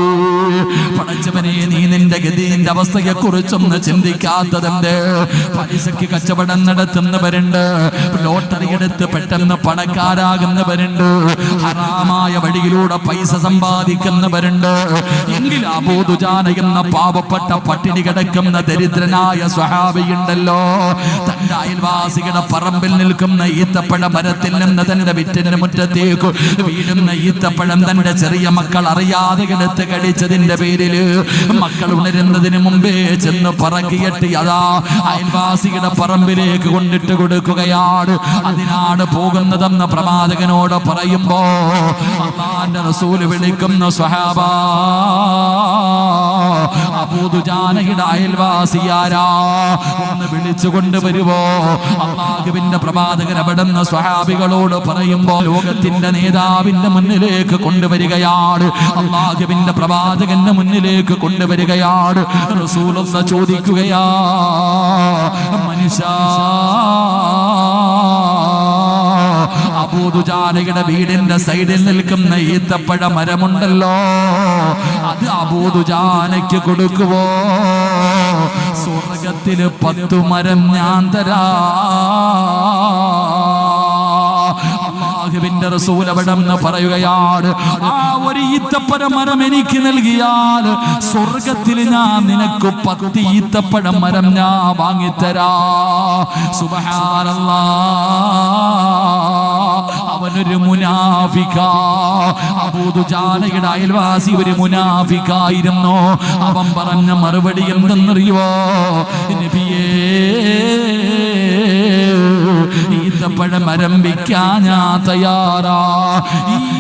B: പടച്ചവനെ നീ നിന്റെ ഗതിന്റെ അവസ്ഥയെ കുറിച്ചൊന്ന് ചിന്തിക്കാത്തതെന്ത്? പലിശയ്ക്ക് കച്ചവടം നടത്തുന്നവരുണ്ട്, ലോട്ടറി എടുത്ത് പെട്ടെന്ന് പണക്കാരാകുന്നവരുണ്ട്, ഹറാമായ വഴിയിലൂടെ പൈസ സമ്പാദിക്കുന്നവരുണ്ട്. എങ്കിൽ അബൂ ദുജാന എന്ന പാവപ്പെട്ട പട്ടിണി കിടക്കുന്ന ദരിദ്രനായ സ്വഹാബിയുണ്ടല്ലോ, തന്റെ അയൽവാസിയുടെ പറമ്പിൽ നിൽക്കുന്ന ഈത്തപ്പഴ മരത്തിൽ നിന്ന് തന്റെ വിറ്റിന്റെ മുറ്റത്തേക്ക് വീഴുന്ന ഈത്തപ്പഴം തന്റെ ചെറിയ മക്കൾ അറിയാതെ എടുത്ത് കഴിച്ചതിന്റെ പേരില് മക്കൾ ഉണരുന്നതിന് മുമ്പേ ചെന്ന് പറക്കിയിട്ട് അതാ അയൽവാസിയുടെ പറമ്പിലേക്ക് കൊണ്ടിട്ട് കൊടുക്കുകയാണ്. അതിനാണ് പോകുന്നതെന്ന് പ്രവാചകനോട് പറയുമ്പോ അല്ലാഹുവിന്റെ റസൂൽ വിളിക്കുന്ന സ്വഹാബാ, അബൂ ദുജാനയുടെ അയൽവാസിയാരാ, ഒന്ന് വിളിച്ചു കൊണ്ടുവരുവോ? അല്ലാഹുവിന്റെ പ്രവാചകൻ അവിടുന്ന് സ്വഹാബികളോട് പറയുമ്പോ ലോകത്തിന്റെ നേതാവിന്റെ മുന്നിലേക്ക് കൊണ്ടുവരികയാണ്, അല്ലാഹുവിന്റെ പ്രവാചകന്റെ മുന്നിലേക്ക് കൊണ്ടുവരികയാണ്. റസൂലുള്ളാഹി ചോദിക്കുകയാ, മനുഷ്യ, അബൂ ദുജാനയുടെ വീടിന്റെ സൈഡിൽ നിൽക്കുന്ന ഈത്തപ്പഴ മരമുണ്ടല്ലോ, അത് അബൂ ദുജാനയ്ക്ക് കൊടുക്കുവോ? സ്വർഗത്തില് 10 മരം ഞാൻ തരാ. അല്ലാഹുവിന്റെ റസൂൽ അവിടെന്ന് പറയുകയാണ്, ആ ഒരു ഈത്തപ്പഴ മരം എനിക്ക് നൽകിയാൽ സ്വർഗത്തിൽ ഞാൻ നിനക്ക് 10 ഈത്തപ്പഴ മരം ഞാൻ വാങ്ങിത്തരാ. സുബ്ഹാനല്ലാഹ്, അവനൊരു മുനാഫിക്കാ. അബൂ ദുജാനയുടെ അയൽവാസി ഒരു മുനാഫിക്കായിരുന്നു. അവൻ പറഞ്ഞ മറുപടി എന്തെന്നറിയോ? നബിയേ, ഈത്തപ്പഴം മരം വിൽക്കാൻ ഞാൻ തയ്യാറാ,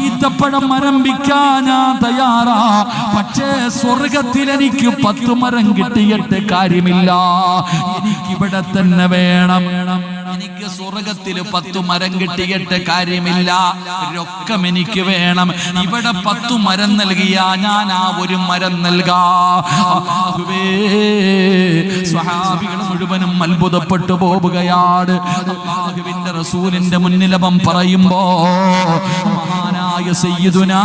B: ഈത്തപ്പഴം മരം വിൽക്കാൻ ഞാൻ തയ്യാറാ, പക്ഷേ സ്വർഗത്തിൽ എനിക്ക് 10 മരം കിട്ടിയിട്ട് കാര്യമില്ല, എനിക്കിവിടെ തന്നെ വേണം. എനിക്ക് സ്വർഗത്തിൽ 10 മരം കിട്ടിയിട്ട് കാര്യമില്ല, രൊക്കം എനിക്ക് വേണം. ഇവിടെ 10 മരം നൽകിയാ ഞാൻ ആ ഒരു മരം നൽകാ. അല്ലാഹുവേ, സ്വഹാബികൾ മുഴുവനും അത്ഭുതപ്പെട്ടു പോവുകയാണ്. അല്ലാഹുവിന്റെ റസൂലിന്റെ മുന്നിൽ അവൻ പറയുമ്പോ മഹാനായ സയ്യിദുനാ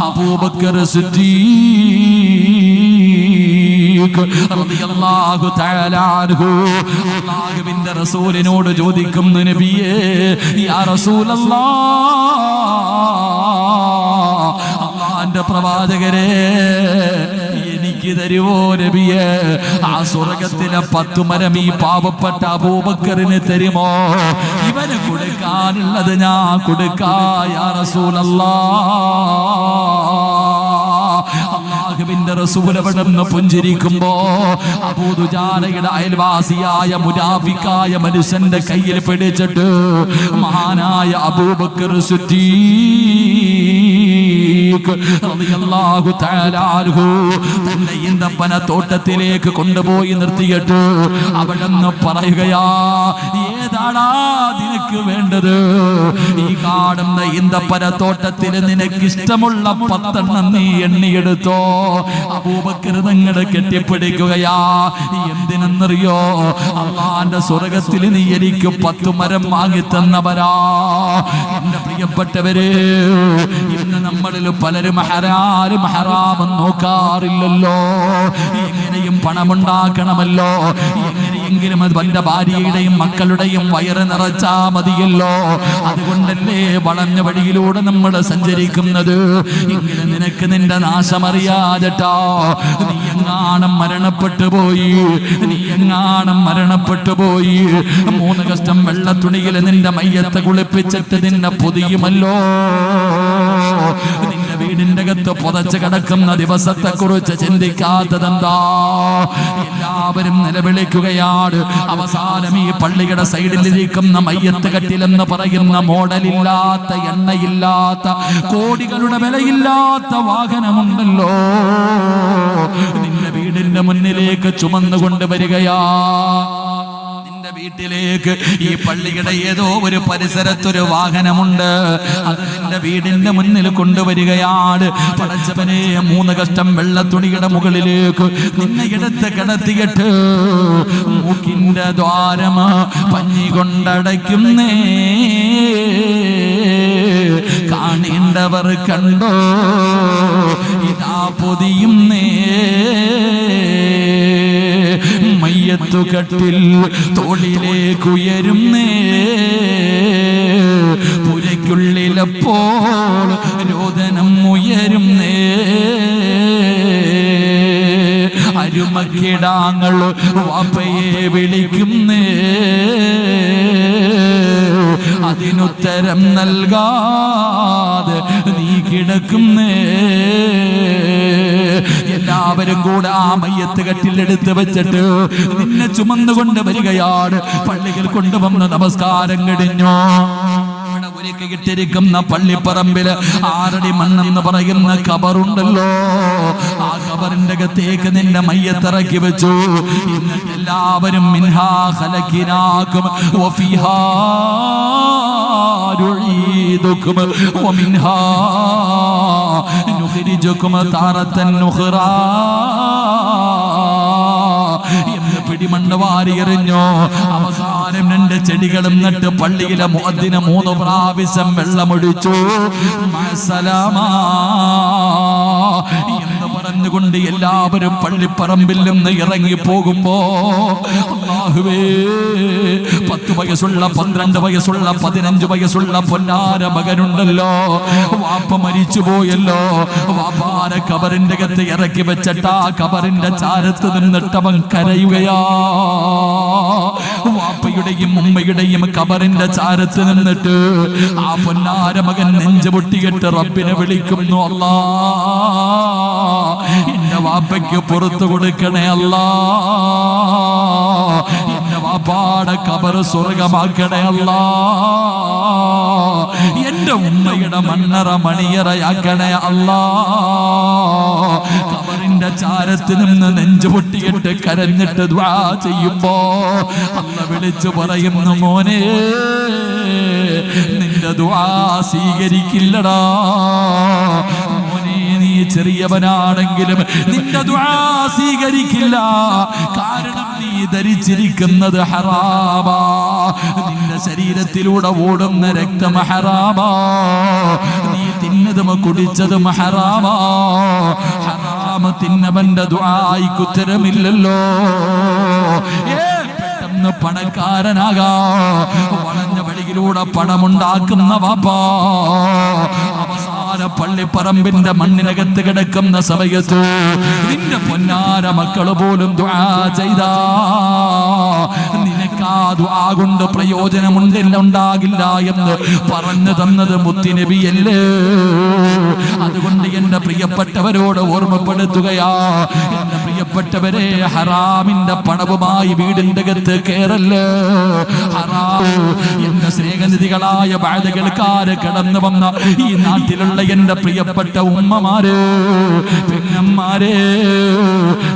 B: അബൂബക്കർ സിദ്ദീഖ് റളിയല്ലാഹു തആല അൻഹു അല്ലാഹുവിന്റെ റസൂലിനോട് ചോദിക്കുന്നു, നബിയേ, യാ റസൂലല്ലാഹ്, അല്ലാഹുവിന്റെ പ്രവാചകരെ, എനിക്ക് തരുവോ നബിയേ? ആ സ്വർഗത്തിലെ 10 മരം ഈ പാവപ്പെട്ട അബൂബക്കറിന് തരുമോ? ഇവന് കൊടുക്കാനുള്ളത് ഞാൻ കൊടുക്കാ, യാ റസൂലല്ലാഹ്. അല്ലാഹുവിന്റെ റസൂൽ അവിടുന്ന് പുഞ്ചിരിക്കുമ്പോ അബൂ ദുജാനയുടെ അയൽവാസിയായ മുനാഫിക്കായ മനുഷ്യന്റെ കയ്യിൽ പിടിച്ചിട്ട് മഹാനായ അബൂബക്കർ സിദ്ദീഖ് റളിയല്ലാഹു തആല അൻഹു തന്റെ ഈന്തപ്പന തോട്ടത്തിലേക്ക് കൊണ്ടുപോയി നിർത്തിയിട്ട് അവിടുന്ന് പറയുകയാ, ഏതാടാ നിനക്ക് വേണ്ടത്? ഈ കാണുന്ന ഈന്തപ്പന തോട്ടത്തിൽ നിനക്ക് ഇഷ്ടമുള്ള 10 എണ്ണം നീ എണ്ണിയെടുത്തോ. അബൂബക്കർ തങ്ങളെ കെട്ടിപ്പിടിക്കുകയാ. എന്തിനെന്നറിയോ? അല്ലാഹുവിന്റെ സ്വർഗത്തിൽ നീ എനിക്ക് 10 മരം വാങ്ങി തന്നവരാ. എന്റെ പ്രിയപ്പെട്ടവരെ, ഇന്ന് നമ്മളിൽ പലരും ഹറാം നോക്കാറില്ലല്ലോ. എങ്ങനെയും പണമുണ്ടാക്കണമല്ലോ, എങ്ങനെയും എങ്കിലും അത് എന്റെ ഭാര്യയുടെയും മക്കളുടെയും വയറ് നിറച്ചാ മതിയല്ലോ. അതുകൊണ്ടല്ലേ വളഞ്ഞ വഴിയിലൂടെ നമ്മൾ സഞ്ചരിക്കുന്നത്. എങ്കിലും നിനക്ക് നിന്റെ നാശമറിയാതെട്ടോ. നീ എങ്ങാണം മരണപ്പെട്ടു പോയി, നീ എങ്ങാണം മരണപ്പെട്ടു പോയി, 3 കഷ്ടം വെള്ളത്തുണിയിൽ നിന്റെ മയ്യത്തെ കുളിപ്പിച്ചിട്ട് നിന്നെ പൊതിയുമല്ലോ. നിന്റെ വീടിന്റെ അകത്ത് പുതച്ച് കിടക്കുന്ന ദിവസത്തെ കുറിച്ച് ചിന്തിക്കാത്തതെന്താ? എല്ലാവരും നിലവിളിക്കുകയാണ്. അവസാനം ഈ പള്ളിയുടെ സൈഡിലിരിക്കുന്ന മയ്യത്ത് കട്ടിലെന്ന് പറയുന്ന മോഡലില്ലാത്ത, എണ്ണയില്ലാത്ത, കോടികളുടെ വിലയില്ലാത്ത വാഹനമുണ്ടല്ലോ, നിന്റെ വീടിന്റെ മുന്നിലേക്ക് ചുമന്നുകൊണ്ട് വരികയാ. വീട്ടിലേക്ക് ഈ പള്ളിയുടെ ഏതോ ഒരു പരിസരത്തൊരു വാഹനമുണ്ട്. അത് നിന്റെ വീടിന്റെ മുന്നിൽ കൊണ്ടുവരികയാണ്. പടച്ചവനെ, 3 കഷ്ടം വെള്ളത്തുണിയുടെ മുകളിലേക്ക് നിന്നെ എടുത്ത് കിടത്തിയിട്ട് മൂക്കിന്റെ ദ്വാരം പഞ്ഞി കൊണ്ടടയ്ക്കുന്നേ. കാണേണ്ടവർ കണ്ടോ, ഇതാ പൊതിയുന്നേ. മയ്യത്തുകട്ടിൽ തോളിലേക്കുയരുന്നേ. പുരയ്ക്കുള്ളിലപ്പോൾ രോദനം ഉയരുന്നേ. അരുമക്കിടാങ്ങൾ വാപ്പയെ വിളിക്കുന്നേ. അതിനുത്തരം നൽകാതെ നീ കിടക്കുന്നേ. എല്ലാവരും കൂടെ ആ മയ്യത്ത് കട്ടിലെടുത്ത് വെച്ചിട്ട് നിന്നെ ചുമന്നുകൊണ്ട് വരികയാണ്. പള്ളികൾ കൊണ്ടുവന്ന് നമസ്കാരം കഴിഞ്ഞു. ഇട്ടിരിക്കുന്ന പള്ളിപ്പറമ്പില് 6 അടി മണ്ണെന്ന് പറയുന്ന ഖബറുണ്ടല്ലോ. ആ ഖബറിന്റെ അകത്തേക്ക് നിന്റെ മയ്യത്തിറക്കി വെച്ചു. എന്നിട്ട് എല്ലാവരും മിൻഹാ ഖലഖിനാകും വഫീഹാ നുഈദുകും വമിൻഹാ നുഖ്രിജുകും താറത്തൻ നുഖ്റാ എന്ന് പിടിമണ്ണ് വാരിയെറിഞ്ഞു. അവസാനം 2 ചെടികളും നട്ട് പള്ളിയിലെ മുഅദ്ദിന് 3 പ്രാവശ്യം വെള്ളമൊഴിച്ചു. മഅസ്സലാമാ എന്ന് പറഞ്ഞുകൊണ്ട് എല്ലാവരും പള്ളിപ്പറമ്പിൽ നിന്ന് ഇറങ്ങി പോകുമ്പോ, അല്ലാഹുവേ, 10 വയസ്സുള്ള, 12 വയസ്സുള്ള, 15 വയസ്സുള്ള പൊന്നാര മകനുണ്ടല്ലോ, വാപ്പ മരിച്ചു പോയല്ലോ. വാപ്പാരെ ഖബറിന്റെ അകത്ത് ഇറക്കി വെച്ചിട്ട് ആ ഖബറിന്റെ ചാരത്ത് നിന്നിട്ടവൻ കരയുകയാ. വാപ്പയുടെയും ഉമ്മയുടെയും ഖബറിന്റെ ചാരത്ത് നിന്നിട്ട് ആ പൊന്നാര മകൻ നെഞ്ചു പൊട്ടിയിട്ട് റബ്ബിനെ വിളിക്കുന്നു. അല്ലാ, എന്റെ വാപ്പയ്ക്ക് പുറത്തു കൊടുക്കണേ അല്ലാ. എന്റെ വാപ്പാടെ ഖബർ സ്വർഗമാക്കണേ അല്ലാ. എന്റെ ഉമ്മയുടെ മണ്ണറ മണിയറയാക്കണേ അല്ലാ. ഖബറിന്റെ ചാരത്ത് നിന്ന് നെഞ്ചു പൊട്ടിയിട്ട് കരഞ്ഞിട്ട് ദുആ ചെയ്യുമ്പോ അല്ലാഹു വിളിച്ചു പറയുന്നു, മോനെ, നിന്റെ ദുആ സ്വീകരിക്കില്ലടാ. മോനെ, നീ ചെറിയവനാണെങ്കിലും നിന്റെ ദുആ സ്വീകരിക്കില്ല. കാരണം നീ ധരിച്ചിരിക്കുന്നത് ഹറാമാ. നിന്റെ ശരീരത്തിലൂടെ ഓടുന്ന രക്തം ഹറാമാ. നീ തിന്നതും കുടിച്ചതും ഹറാമാ. ഹറാമ തിന്നവന്റെ ദുആയ്ക്ക് ഉത്തരമില്ലല്ലോ. പെട്ടെന്ന് പണക്കാരനാകാ, വളഞ്ഞ വഴിയിലൂടെ പണമുണ്ടാക്കുന്ന വാപ്പാ അവസാന പള്ളിപ്പറമ്പിന്റെ മണ്ണിനകത്ത് കിടക്കുന്ന സമയത്ത് നിന്റെ പൊന്നാര മക്കള് പോലും ദുആ ചെയ്താ നിനക്ക് ആ ദുആ കൊണ്ട് പ്രയോജനമുണ്ടാകില്ല എന്ന് പറഞ്ഞു തന്നത് മുത്തുനബിയല്ലേ. അതുകൊണ്ട് എന്റെ പ്രിയപ്പെട്ടവരോട് ഓർമ്മപ്പെടുത്തുകയാ, എന്റെ പ്രിയപ്പെട്ടവരെ, ഹറാമിന്റെ പണവുമായി വീടിന്റെ അകത്ത് കേറല്ലേ. ഹറാം എന്റെ സ്നേഹനിധികളായ ബാധകൾക്കാര് കടന്നു വന്ന ഈ നാട്ടിലുള്ള എന്റെ പ്രിയപ്പെട്ട ഉമ്മമാര്, പെങ്ങന്മാരെ,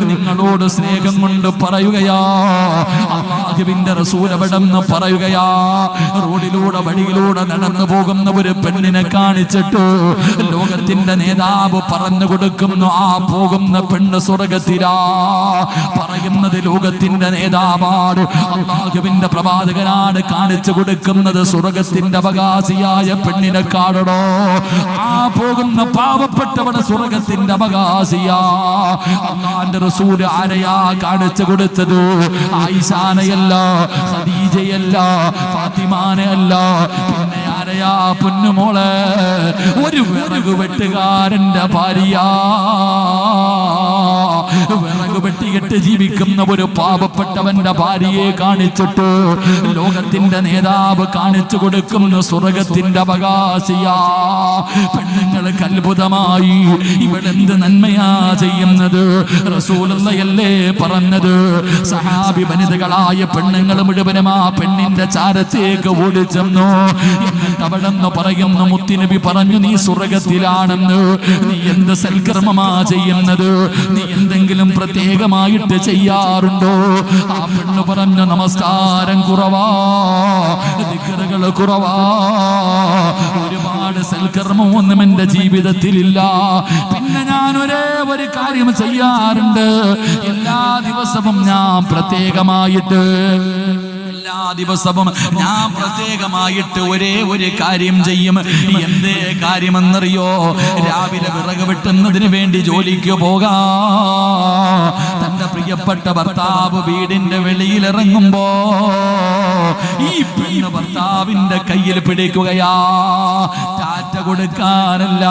B: നിങ്ങളോട് സ്നേഹം കൊണ്ട് പറയുകയാ, അല്ലാഹുവിന്റെ റസൂൽ അവിടെന്ന് പറയുകയാ, റോഡിലൂടെ വഴിയിലൂടെ നടന്നു പോകുന്ന ഒരു പെണ്ണിനെ കാണിച്ചിട്ട് ലോകത്തിന്റെ നേതാവ് പറഞ്ഞു കൊടുക്കുന്നു, ആ പോകുന്ന പെണ്ണ് സ്വർഗത്തിലാ. പറയുന്ന പറയുന്നത് ലോകത്തിന്റെ നേതാവാണ്, അല്ലാഹുവിന്റെ പ്രവാചകനാണ് കാണിച്ചു കൊടുക്കുന്നത് സ്വർഗത്തിന്റെ അവകാശിയായ പെണ്ണിനെ കാണണോ? ആ പോകുന്ന പാവപ്പെട്ടവടെ സ്വർഗത്തിന്റെ അവകാശിയാ. അല്ലാഹുവിന്റെ റസൂൽ ആരെയാ കാണിച്ചു കൊടുത്തത്? ആയിഷാനയല്ല, ഖദീജയല്ല, ഫാത്തിമാനയല്ല, പിന്നെ ആരെയാ? പൊന്നുമോളെ, ഒരു വിറക് വെട്ടുകാരന്റെ ഭാര്യ, വിറക് വെട്ടിയിട്ട് ജീവിക്കുന്ന ഒരു പാവപ്പെട്ടവന്റെ ഭാര്യയെ കാണിച്ചിട്ട് ലോകത്തിന്റെ നേതാവ് കാണിച്ചു കൊടുക്കുന്ന സ്വർഗത്തിന്റെ അവകാശിയാ. പെണ്ണുങ്ങൾക്ക് അത്ഭുതമായി, ഇവളെന്ത് നന്മയാ ചെയ്യുന്നത്? റസൂലുള്ളാഹിയല്ലേ പറഞ്ഞത്? സഹാബി വനിതകളായ പെണ്ണുങ്ങൾ മുഴുവനും ആ പെണ്ണിന്റെ ചാരത്തേക്ക് ഓടിച്ചെന്നു. എന്നിട്ട് അവിടെന്ന് പറയുന്നു, മുത്തുനബി പറഞ്ഞു, നീ സ്വർഗത്തിലാണെന്ന്. നീ എന്ത് സൽക്കർമ്മമാ ചെയ്യുന്നത്? നീ എന്തെങ്കിലും പ്രത്യേകമായിട്ട് ചെയ്യാറുണ്ടോ? ആ പെണ്ണ് പറഞ്ഞു, നമസ്കാരം കുറവാ, ദിക്റുകൾ കുറവാ, ഒരുപാട് സൽക്കർമ്മമൊന്നും എന്റെ ജീവിതത്തിലില്ല. പിന്നെ ഞാൻ ഒരേ ഒരു കാര്യം ചെയ്യാറുണ്ട്, എല്ലാ ദിവസവും ഞാൻ പ്രത്യേകമായിട്ട് ഒരേ ഒരു കാര്യം ചെയ്യും. എന്തേ കാര്യമെന്നറിയോ? രാവിലെ വിറക് വെട്ടുന്നതിന് വേണ്ടി ജോലിക്ക് പോകാ. തന്റെ പ്രിയപ്പെട്ട ഭർത്താവ് വീടിന്റെ വെളിയിലിറങ്ങുമ്പോ ഈ പെണ്ണ് ഭർത്താവിന്റെ കയ്യിൽ പിടിക്കുകയാ. ടാറ്റ കൊടുക്കാനല്ല,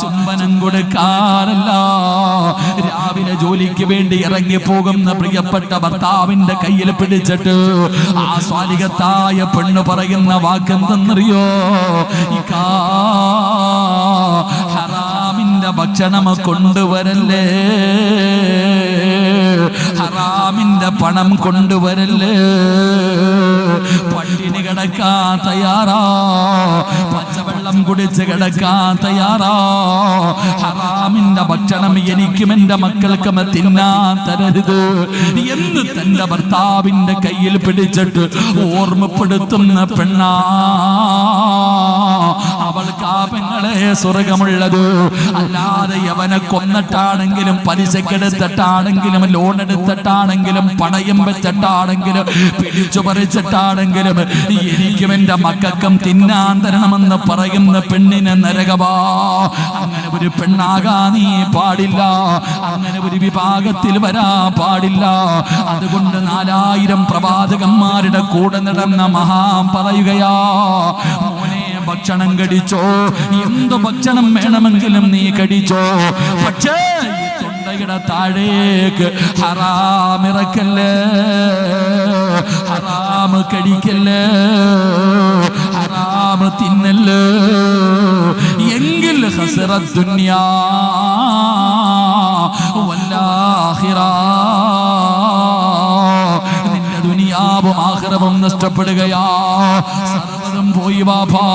B: ചുംബനം കൊടുക്കാനല്ല, രാവിലെ ജോലിക്ക് വേണ്ടി ഇറങ്ങി പോകുന്ന പ്രിയപ്പെട്ട ഭർത്താവിന്റെ കയ്യിൽ പിടിച്ചിട്ട് ആ സ്വാലിഹത്തായ പെണ്ണ് പറയുന്ന വാക്കെന്തെന്നറിയോ? ഹറാമിന്റെ ഭക്ഷണം കൊണ്ടുവരല്ലേ, ഹറാമിന്റെ പണം കൊണ്ടുവരല്ലേ, പട്ടിണി കിടക്കാൻ തയ്യാറാ, പച്ചവെള്ളം കുടിച്ച് കിടക്കാൻ തയ്യാറാ, ഹറാമിന്റെ ഭക്ഷണം എനിക്കും എന്റെ മക്കൾക്കും തിന്നാൻ തരരുത് എന്ന് തന്റെ ഭർത്താവിന്റെ കയ്യിൽ പിടിച്ചിട്ട് ഓർമ്മപ്പെടുത്തുന്ന പെണ്ണാ. അവൾക്ക് ആ പെങ്ങളെ സ്വർഗമുള്ളത്. അല്ലാതെ യവനെ കൊന്നിട്ടാണെങ്കിലും, പലിശക്കെടുത്തിട്ടാണെങ്കിലും, ലോൺ എടുത്തിട്ടാണെങ്കിലും, പണയം വെച്ചിട്ടാണെങ്കിലും, പിടിച്ചു പറിച്ചിട്ടാണെങ്കിലും എനിക്കും എന്റെ മക്കൾക്കും തിന്നാൻ തരണമെന്ന് പറയുന്ന പെണ്ണിന് നരകവാ. അങ്ങനെ ഒരു പെണ്ണാകാ നീ പാടില്ല, അങ്ങനെ ഒരു വിഭാഗത്തിൽ വരാ പാടില്ല. അതുകൊണ്ട് 4000 പ്രവാചകന്മാരുടെ കൂടെ നടന്ന മഹാൻ പറയുകയാ, മോനെ ഭക്ഷണം കടിച്ചോ, എന്ത് ഭക്ഷണം വേണമെങ്കിലും നീ കടിച്ചോ, പക്ഷേ തൊണ്ടയുടെ താഴേക്ക് ഹറാമിറക്കല്ലേ, ഹറാമ് കടിക്കല്ലേ, ഹറാമ് തിന്നല്ലേ, എങ്കിൽ ഖസറ ദുനിയാ വല്ലാഖിറ, നിന്റെ ദുനിയാവും ആഖിറവും നഷ്ടപ്പെടുകയാ. സർവ്വതും പോയി വാപ്പാ.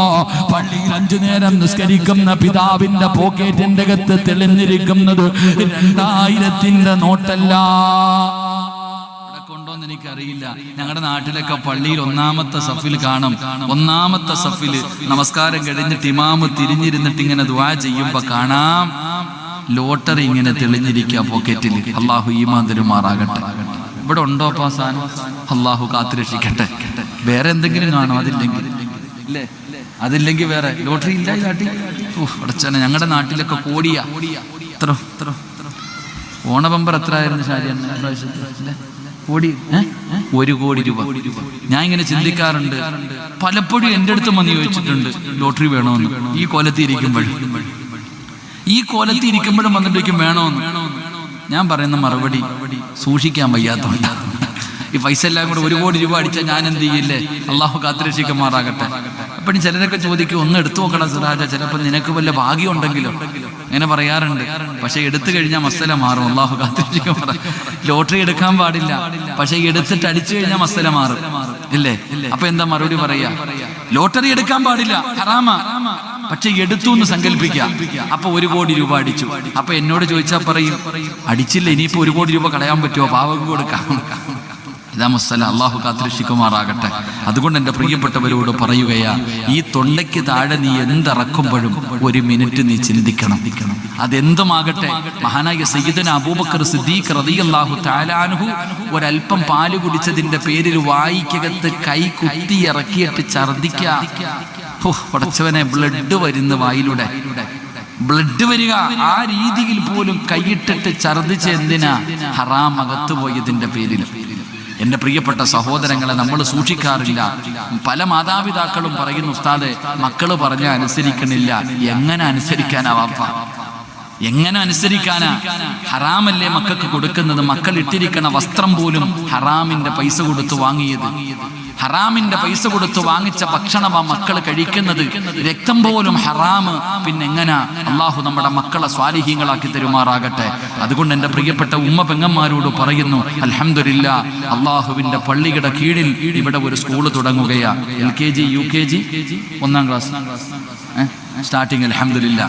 B: പള്ളിയിൽ 5 നേരം നിസ്കരിക്കുന്ന പിതാവിന്റെ പോക്കറ്റിന്റെ അകത്ത് തെളിഞ്ഞിരിക്കുന്നത് 2000ന്റെ നോട്ടല്ല. കൊണ്ടോന്ന് എനിക്കറിയില്ല. ഞങ്ങളുടെ നാട്ടിലൊക്കെ പള്ളിയിൽ 1-ാമത്തെ സഫിൽ കാണും. 1-ാമത്തെ സഫിൽ നമസ്കാരം കഴിഞ്ഞിട്ട് ഇമാമ് തിരിഞ്ഞിരുന്നിട്ട് ഇങ്ങനെ ദുആ ചെയ്യുമ്പോ കാണാം ലോട്ടറി ഇങ്ങനെ തെളിഞ്ഞിരിക്കുക പോക്കറ്റിൽ. അള്ളാഹു ഈമാൻ തരുമാറാകട്ടെ. ഇവിടെ ഉണ്ടോ പാസാൻ? അള്ളാഹു കാത്തുരക്ഷിക്കട്ടെ. വേറെ എന്തെങ്കിലും കാണോ? അതില്ലെങ്കിൽ വേറെ ലോട്ടറി ഇല്ല. കാട്ടി അടച്ചനെ. ഞങ്ങളുടെ നാട്ടിലൊക്കെ കോടിയാ. എത്ര ഓണബമ്പർ എത്ര ആയിരുന്നു ഷാരിയ? കോടി, 1 കോടി രൂപ. ഞാൻ ഇങ്ങനെ ചിന്തിക്കാറുണ്ട്, പലപ്പോഴും എൻ്റെ അടുത്ത് വന്ന് ചോദിച്ചിട്ടുണ്ട് ലോട്ടറി വേണോന്ന്. ഈ കോലത്തിരിക്കുമ്പോഴും വന്നിട്ടേക്കും വേണോന്ന്. ഞാൻ പറയുന്ന മറുപടി സൂക്ഷിക്കാൻ വയ്യാത്തോണ്ട. ഈ പൈസ എല്ലാം കൂടെ 1 കോടി രൂപ അടിച്ചാൽ ഞാൻ എന്ത് ചെയ്യില്ലേ? അള്ളാഹു കാത്തുരക്ഷിക്കുമാറാകട്ടെ. അപ്പഴും ചിലരൊക്കെ ചോദിക്കും, ഒന്ന് എടുത്തു നോക്കണം സിറാജ, ചിലപ്പോൾ നിനക്ക് വല്ല ഭാഗ്യം ഉണ്ടെങ്കിലോ. അങ്ങനെ പറയാറുണ്ട്. പക്ഷെ എടുത്തു കഴിഞ്ഞാൽ മസല മാറും. അള്ളാഹു കാത്തുരക്ഷിക്കുമാറാ. ലോട്ടറി എടുക്കാൻ പാടില്ല, പക്ഷെ എടുത്തിട്ട് അടിച്ചു കഴിഞ്ഞാൽ മസല മാറും, ഇല്ലേ? അപ്പൊ എന്താ മറുപടി പറയാ? ലോട്ടറി എടുക്കാൻ പാടില്ല, ഹറാമാ, പക്ഷെ എടുത്തു എന്ന് സങ്കല്പിക്കാം. അപ്പൊ 1 കോടി രൂപ അടിച്ചു. അപ്പൊ എന്നോട് ചോദിച്ചാൽ പറയും, അടിച്ചില്ല, ഇനിയിപ്പോ 1 കോടി രൂപ കളയാൻ പറ്റുമോ? പാവം കൊടുക്കാം.
A: അള്ളാഹു കാത്തിരക്ഷിക്കുമാറാകട്ടെ. അതുകൊണ്ട് എൻ്റെ പ്രിയപ്പെട്ടവരോട് പറയുകയാ, ഈ തൊണ്ടയ്ക്ക് താഴെ നീ എന്തിറക്കുമ്പോഴും 1 മിനിറ്റ് നീ ചിന്തിക്കണം. അതെന്തുമാകട്ടെ. മഹാനായ സയ്യിദന അബൂബക്കർ സിദ്ദീഖ് റളിയല്ലാഹു തആല അൻഹു ഒരൽപ്പം പാല് കുടിച്ചതിന്റെ പേരിൽ വായിക്കകത്ത് കൈ കുത്തി ഇറക്കിയിട്ട് ഛർദിക്കുക. പടച്ചവനെ, ബ്ലഡ് വരുന്ന വായിലൂടെ, ബ്ലഡ് വരിക. ആ രീതിയിൽ പോലും കൈയിട്ടിട്ട് ഛർദിച്ച് എന്തിനാ? ഹറാം അകത്ത് പോയതിന്റെ പേരിൽ. എൻ്റെ പ്രിയപ്പെട്ട സഹോദരങ്ങളെ, നമ്മൾ സൂക്ഷിക്കാറില്ല. പല മാതാപിതാക്കളും പറയുന്നു, ഉസ്താദെ മക്കള് പറഞ്ഞാൽ അനുസരിക്കണില്ല. എങ്ങനെ അനുസരിക്കാനാ വാപ്പ? എങ്ങനെ അനുസരിക്കാനാ? ഹറാമല്ലേ മക്കൾക്ക് കൊടുക്കുന്നത്? മക്കൾ ഇട്ടിരിക്കണ വസ്ത്രം പോലും ഹറാമിന്റെ പൈസ കൊടുത്ത് വാങ്ങിയത്, ഹറാമിന്റെ പൈസ കൊടുത്ത് വാങ്ങിച്ച ഭക്ഷണമാ മക്കൾ കഴിക്കുന്നത്. രക്തം പോലും ഹറാമ്. പിന്നെ എങ്ങനാ? അള്ളാഹു നമ്മുടെ മക്കളെ സ്വാലിഹീങ്ങളാക്കി തരുമാറാകട്ടെ. അതുകൊണ്ട് എൻ്റെ പ്രിയപ്പെട്ട ഉമ്മ പെങ്ങന്മാരോട് പറയുന്നു, അൽഹംദുലില്ലാ, അള്ളാഹുവിന്റെ പള്ളിയുടെ കീഴിൽ ഇവിടെ ഒരു സ്കൂള് തുടങ്ങുകയാ. LKG UKG 1ാം ക്ലാസ് സ്റ്റാർട്ടിങ്. അൽഹംദുലില്ലാ.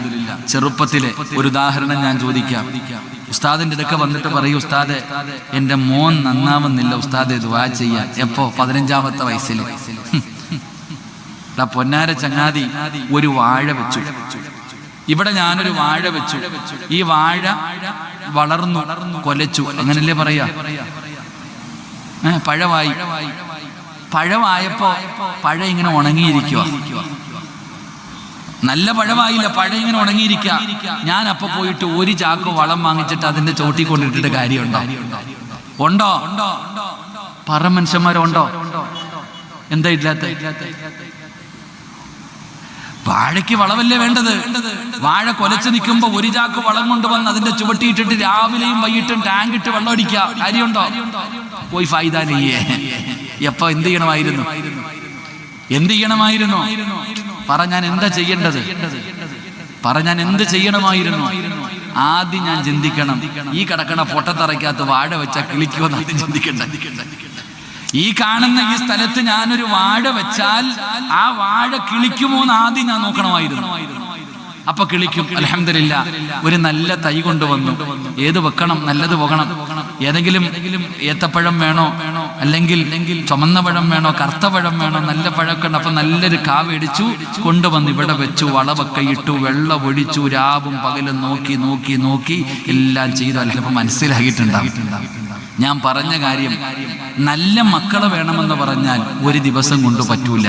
A: ചെറുപ്പത്തിലെ ഒരു ഉദാഹരണം ഞാൻ ചോദിക്കാം. ഉസ്താദിന്റെ ഇതൊക്കെ വന്നിട്ട് പറയും, ഉസ്താദെ എൻ്റെ മോൻ നന്നാവുന്നില്ല, ഉസ്താദെ ദുആ ചെയ്യാൻ. എപ്പോ? 15ാമത്തെ വയസ്സിൽ. പൊന്നാര ചങ്ങാതി ഒരു വാഴ വെച്ചു. ഇവിടെ ഞാനൊരു വാഴ വെച്ചു. ഈ വാഴ വളർന്നു, കൊലച്ചു, അങ്ങനല്ലേ പറയാ? പഴമായി. പഴമായപ്പോ പഴം ഇങ്ങനെ ഉണങ്ങിയിരിക്കുക. നല്ല പഴമായില്ല, പഴം ഇങ്ങനെ ഉണങ്ങിയിരിക്കുക. ഞാൻ അപ്പൊ പോയിട്ട് 1 ചാക്ക് വളം വാങ്ങിച്ചിട്ട് അതിന്റെ ചോട്ടി കൊണ്ടിട്ടിട്ട് കാര്യമുണ്ടോ? ഉണ്ടോ? പറ മനുഷ്യന്മാരുണ്ടോ? എന്താ ഇല്ലാത്ത? വാഴയ്ക്ക് വളമല്ലേ വേണ്ടത്? വാഴ കൊലച്ചു നിൽക്കുമ്പോ 1 ചാക്ക് വളം കൊണ്ടുവന്ന് അതിന്റെ ചുവട്ടിയിട്ടിട്ട് രാവിലെയും വൈകിട്ടും ടാങ്ക് ഇട്ട് വെള്ളം അടിക്കുക. കാര്യമുണ്ടോ? പോയി ഫായിദ നെയ്യേ. എപ്പോ എന്ത് ചെയ്യണമായിരുന്നു? എന്ത് ചെയ്യണമായിരുന്നു? പറ, ഞാൻ എന്താ ചെയ്യേണ്ടത്? പറ, ഞാൻ എന്ത് ചെയ്യണമായിരുന്നു? ആദ്യം ഞാൻ ചിന്തിക്കണം, ഈ കിടക്കണ പൊട്ടത്തറയ്ക്കകത്ത് വാഴ വെച്ചാൽ കിളിക്കുമെന്ന് ആദ്യം ചിന്തിക്കണ്ട. ഈ കാണുന്ന ഈ സ്ഥലത്ത് ഞാനൊരു വാഴ വെച്ചാൽ ആ വാഴ കിളിക്കുമോ എന്ന് ആദ്യം ഞാൻ നോക്കണമായിരുന്നു. അപ്പൊ കിളിക്കും. അൽഹംദുലില്ലാ, ഒരു നല്ല തൈ കൊണ്ടുവന്നു. ഏത് വെക്കണം? നല്ലത് പോകണം. ഏതെങ്കിലും ഏത്തപ്പഴം വേണോ, അല്ലെങ്കിൽ ചുമന്ന പഴം വേണോ, കറുത്ത പഴം വേണോ? നല്ല പഴമൊക്കെ ഉണ്ട്. അപ്പൊ നല്ലൊരു കാ മേടിച്ചു കൊണ്ടുവന്ന് ഇവിടെ വെച്ചു, വളവൊക്കെ ഇട്ടു, വെള്ളം ഒഴിച്ചു, രാവും പകലും നോക്കി നോക്കി നോക്കി എല്ലാം ചെയ്തു. അല്ലപ്പോ മനസ്സിലാക്കിയിട്ടുണ്ടാവും. ഞാൻ പറഞ്ഞ കാര്യം, നല്ല മക്കളെ വേണമെന്ന് പറഞ്ഞാൽ 1 ദിവസം കൊണ്ട് പറ്റൂല.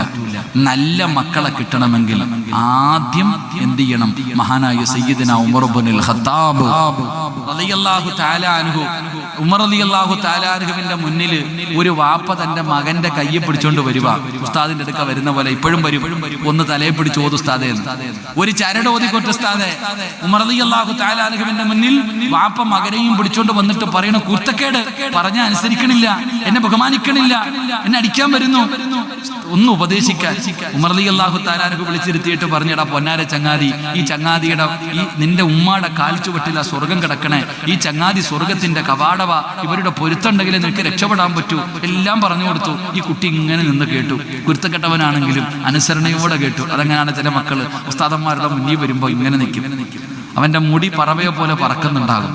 A: നല്ല മക്കളെ കിട്ടണമെങ്കിൽ ആദ്യം എന്ത് ചെയ്യണം? മഹാനായ സയ്യിദന ഉമർ ഇബ്നുൽ ഖത്താബ് റളിയല്ലാഹു തആല അൻഹു, ഉമർ റളിയല്ലാഹു തആല അൻഹുവിന്റെ മുന്നിൽ ഒരു വാപ്പ തന്റെ മകന്റെ കയ്യെ പിടിച്ചോണ്ട് വരുക. ഉസ്താദിന്റെ അടുക്ക വരുന്ന പോലെ ഇപ്പോഴും വരും. ഒന്ന് തലയെ പിടിച്ച് ഓത് ഉസ്താദേ, ഒരു ചരട് ഓതിക്കൊട്ട് ഉസ്താദേ. ഉമർ റളിയല്ലാഹു തആല അൻഹുവിന്റെ മുന്നിൽ വാപ്പ മകനെയും പിടിച്ചോണ്ട് വന്നിട്ട് പറയണ, കുരുത്തക്കേട്, പറഞ്ഞ അനുസരിക്കണില്ല, എന്നെ ബഹുമാനിക്കണില്ല, എന്നെ അടിക്കാൻ വരുന്നു, ഒന്ന് ഉപദേശിക്കാൻ. ഉമർ റളിയല്ലാഹു തആല അൻഹു വിളിച്ചിരുത്തിയിട്ട് പറഞ്ഞടാ പൊന്നാര ചങ്ങാതി, ഈ ചങ്ങാതിയുടെ ഈ നിന്റെ ഉമ്മാടെ കാൽച്ചുവട്ടില സ്വർഗം കിടക്കണേ, ഈ ചങ്ങാതി സ്വർഗത്തിന്റെ കവാടവ, ഇവരുടെ പൊരുത്തുണ്ടെങ്കിൽ നിനക്ക് രക്ഷപ്പെടാൻ പറ്റൂ, എല്ലാം പറഞ്ഞു കൊടുത്തു. ഈ കുട്ടി ഇങ്ങനെ നിന്ന് കേട്ടു. കുരുത്തക്കെട്ടവനാണെങ്കിലും അനുസരണയോടെ കേട്ടു. അതങ്ങനെയാണ് ചില മക്കള് ഉസ്താദന്മാരുടെ മുന്നിൽ വരുമ്പോ ഇങ്ങനെ നിൽക്കും. അവന്റെ മുടി പറവയെ പോലെ പറക്കുന്നുണ്ടാകും.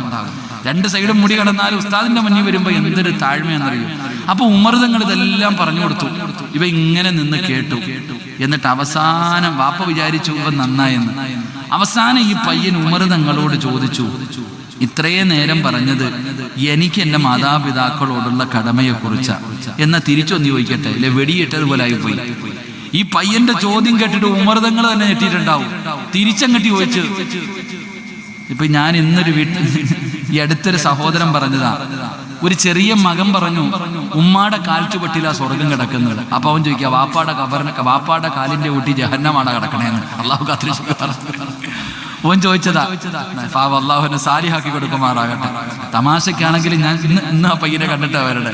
A: 2 സൈഡും മുടി കടന്നാലും ഉസ്താദിന്റെ മുന്നിൽ വരുമ്പോ എന്തൊരു താഴ്മയെന്നറിയും. അപ്പൊ ഉമർ തങ്ങൾ ഇതെല്ലാം പറഞ്ഞു കൊടുത്തു. ഇവ ഇങ്ങനെ നിന്ന് കേട്ടു. എന്നിട്ട് അവസാനം വാപ്പ വിചാരിച്ചു ഇവ നന്നായെന്ന്. അവസാനം ഈ പയ്യൻ ഉമർ തങ്ങളോട് ചോദിച്ചു, ഇത്രയും നേരം പറഞ്ഞത് എനിക്ക് എൻ്റെ മാതാപിതാക്കളോടുള്ള കടമയെ കുറിച്ചാ, എന്നാ തിരിച്ചൊന്ന് ചോദിക്കട്ടെ, അല്ലെ വെടിയിട്ടതുപോലെ ആയിപ്പോയി. ഈ പയ്യന്റെ ചോദ്യം കേട്ടിട്ട് ഉമർ തങ്ങൾ തന്നെ ഞെട്ടിയിട്ടുണ്ടാവും. തിരിച്ചങ്ങട്ടി ചോദിച്ചു. ഇപ്പൊ ഞാൻ ഇന്നൊരു വീട്ടിൽ ഈ അടുത്തൊരു സഹോദരൻ പറഞ്ഞതാ, ഒരു ചെറിയ മകൻ പറഞ്ഞു ഉമ്മാടെ കാൽച്ചുപട്ടിലാ സ്വർഗം കിടക്കുന്നത്. അപ്പൊ അവൻ ചോദിക്കുക, വാപ്പാടെ കാലിന്റെ ഊട്ടി ജഹന്നമാണ് കിടക്കണേന്ന്. അള്ളാഹു കാത്തിരിച്ചു. ഓൻ ചോദിച്ചതാ. അള്ളാഹുവിനെ സാലിഹാക്കി കൊടുക്കുമാറാകട്ടെ. തമാശക്കാണെങ്കിൽ ഞാൻ ഇന്ന് ആ പയ്യനെ കണ്ടിട്ടാ വരട്ടെ.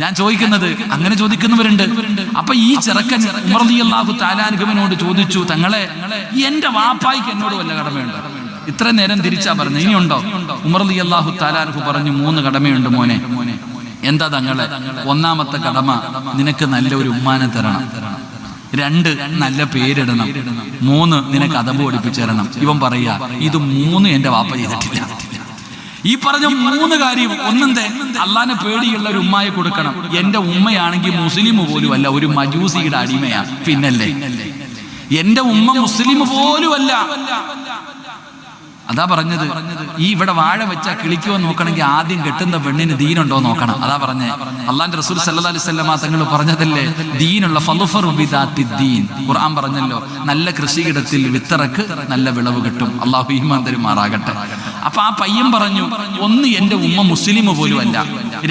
A: ഞാൻ ചോദിക്കുന്നത്, അങ്ങനെ ചോദിക്കുന്നവരുണ്ട്. അപ്പൊ ഈ ചെറുക്കൻ ഉമർ റളിയല്ലാഹു തആല അൻഹുവിനോട് ചോദിച്ചു, തങ്ങളെ എന്റെ വാപ്പായ്ക്ക് എന്നോട് വല്ല കടമയുണ്ടോ? ഇത്ര നേരം തിരിച്ചാ പറഞ്ഞു, ഇനിയുണ്ടോ? ഉമർ റളിയല്ലാഹു തആല അൻഹു പറഞ്ഞു, 3 കടമയുണ്ട് മോനെ. എന്താ തങ്ങളെ? ഒന്നാമത്തെ കടമ, നിനക്ക് നല്ല ഒരു ഉമ്മാനെ തരണം. 2, നല്ല പേരിടണം. 3, നിനക്ക് അദബ് പഠിപ്പിച്ചു തരണം. ഇവൻ പറയാ, ഇത് 3 എന്റെ വാപ്പ ചെയ്തിട്ടില്ല. ഈ പറഞ്ഞ 3 കാര്യം ഒന്നെന്തേ, അള്ളാനെ പേടിയുള്ള ഒരു ഉമ്മയെ കൊടുക്കണം. എന്റെ ഉമ്മയാണെങ്കിൽ മുസ്ലിം പോലും അല്ല, ഒരു മജൂസിയുടെ അടിമയാ. പിന്നല്ലേ എന്റെ ഉമ്മ മുസ്ലിം പോലും അല്ല. അതാ പറഞ്ഞത്, ഈ ഇവിടെ വാഴ വെച്ചാ കിളിക്കുമോ നോക്കണമെങ്കിൽ ആദ്യം കെട്ടുന്ന പെണ്ണിന് ദീനുണ്ടോ നോക്കണം. അതാ പറഞ്ഞേ, അള്ളാന്റെ റസൂൽ സല്ലല്ലാഹു അലൈഹി വസല്ലം തങ്ങൾ പറഞ്ഞതല്ലേ, ദീനുള്ള ഫളുഫറു ബിദാത്തിദ്ദീൻ. ഖുർആൻ പറഞ്ഞല്ലോ, നല്ല കൃഷിയിടത്തിൽ വിത്തിറക്ക് നല്ല വിളവ് കിട്ടും. അള്ളാഹു ഈമാൻ തരുമാറാകട്ടെ. അപ്പൊ ആ പയ്യൻ പറഞ്ഞു, 1 എന്റെ ഉമ്മ മുസ്ലിം പോലും അല്ല,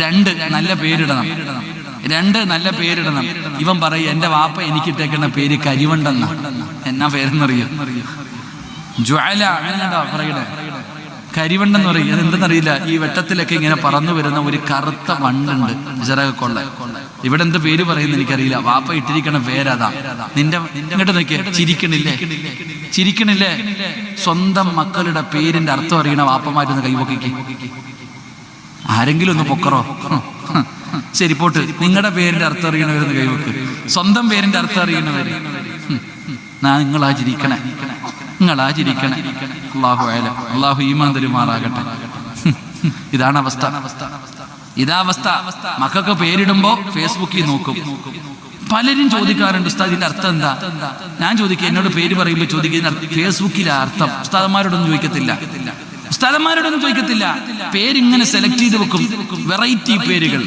A: 2 നല്ല പേരിടണം, 2 നല്ല പേരിടണം. ഇവൻ പറയും, എന്റെ വാപ്പ എനിക്കിട്ടേക്കുന്ന പേര് കരിവണ്ടെന്ന. എന്നാ പേരെന്നറിയോ? ജ്വാല പറയണേ, കരിവണ്ടെന്ന് പറയും. അതെന്തെന്നറിയില്ല, ഈ വെട്ടത്തിലൊക്കെ ഇങ്ങനെ പറന്നു വരുന്ന ഒരു കറുത്ത വണ്ടുണ്ട്, ചിറകൊള്ള. ഇവിടെ എന്ത് പേര് പറയുന്നത് എനിക്കറിയില്ല. വാപ്പ ഇട്ടിരിക്കണ പേരതാ. നിന്റെ ഇങ്ങോട്ട് നോക്കിയ ചിരിക്കണില്ലേ? സ്വന്തം മക്കളുടെ പേരിന്റെ അർത്ഥം അറിയണ വാപ്പമാരൊന്ന് കൈപൊക്കിക്ക്. ആരെങ്കിലും ഒന്ന് പൊക്കറോ? ശരി പോട്ട്, നിങ്ങളുടെ പേരിന്റെ അർത്ഥം അറിയണവരൊന്ന് കൈവെക്ക്. സ്വന്തം പേരിന്റെ അർത്ഥം അറിയണവര് നിങ്ങളാ ചിരിക്കണേ. അള്ളാഹു ഈമാൻ തരുമാറാകട്ടെ. ഇതാണ് അവസ്ഥ. മക്കൾക്ക് പേരിടുമ്പോ ഫേസ്ബുക്കിൽ നോക്കും. പലരും ചോദിക്കാറുണ്ട്, ഉസ്താദ് ഇതിന്റെ അർത്ഥം എന്താ? ഞാൻ ചോദിക്കുക, എന്നോട് പേര് പറയുമ്പോൾ ചോദിക്കുന്ന ഫേസ്ബുക്കിലെ അർത്ഥം ഉസ്താദന്മാരോടൊന്നും ചോദിക്കത്തില്ല. പേരിങ്ങനെ സെലക്ട് ചെയ്ത് വെക്കും, വെറൈറ്റി പേരുകൾ.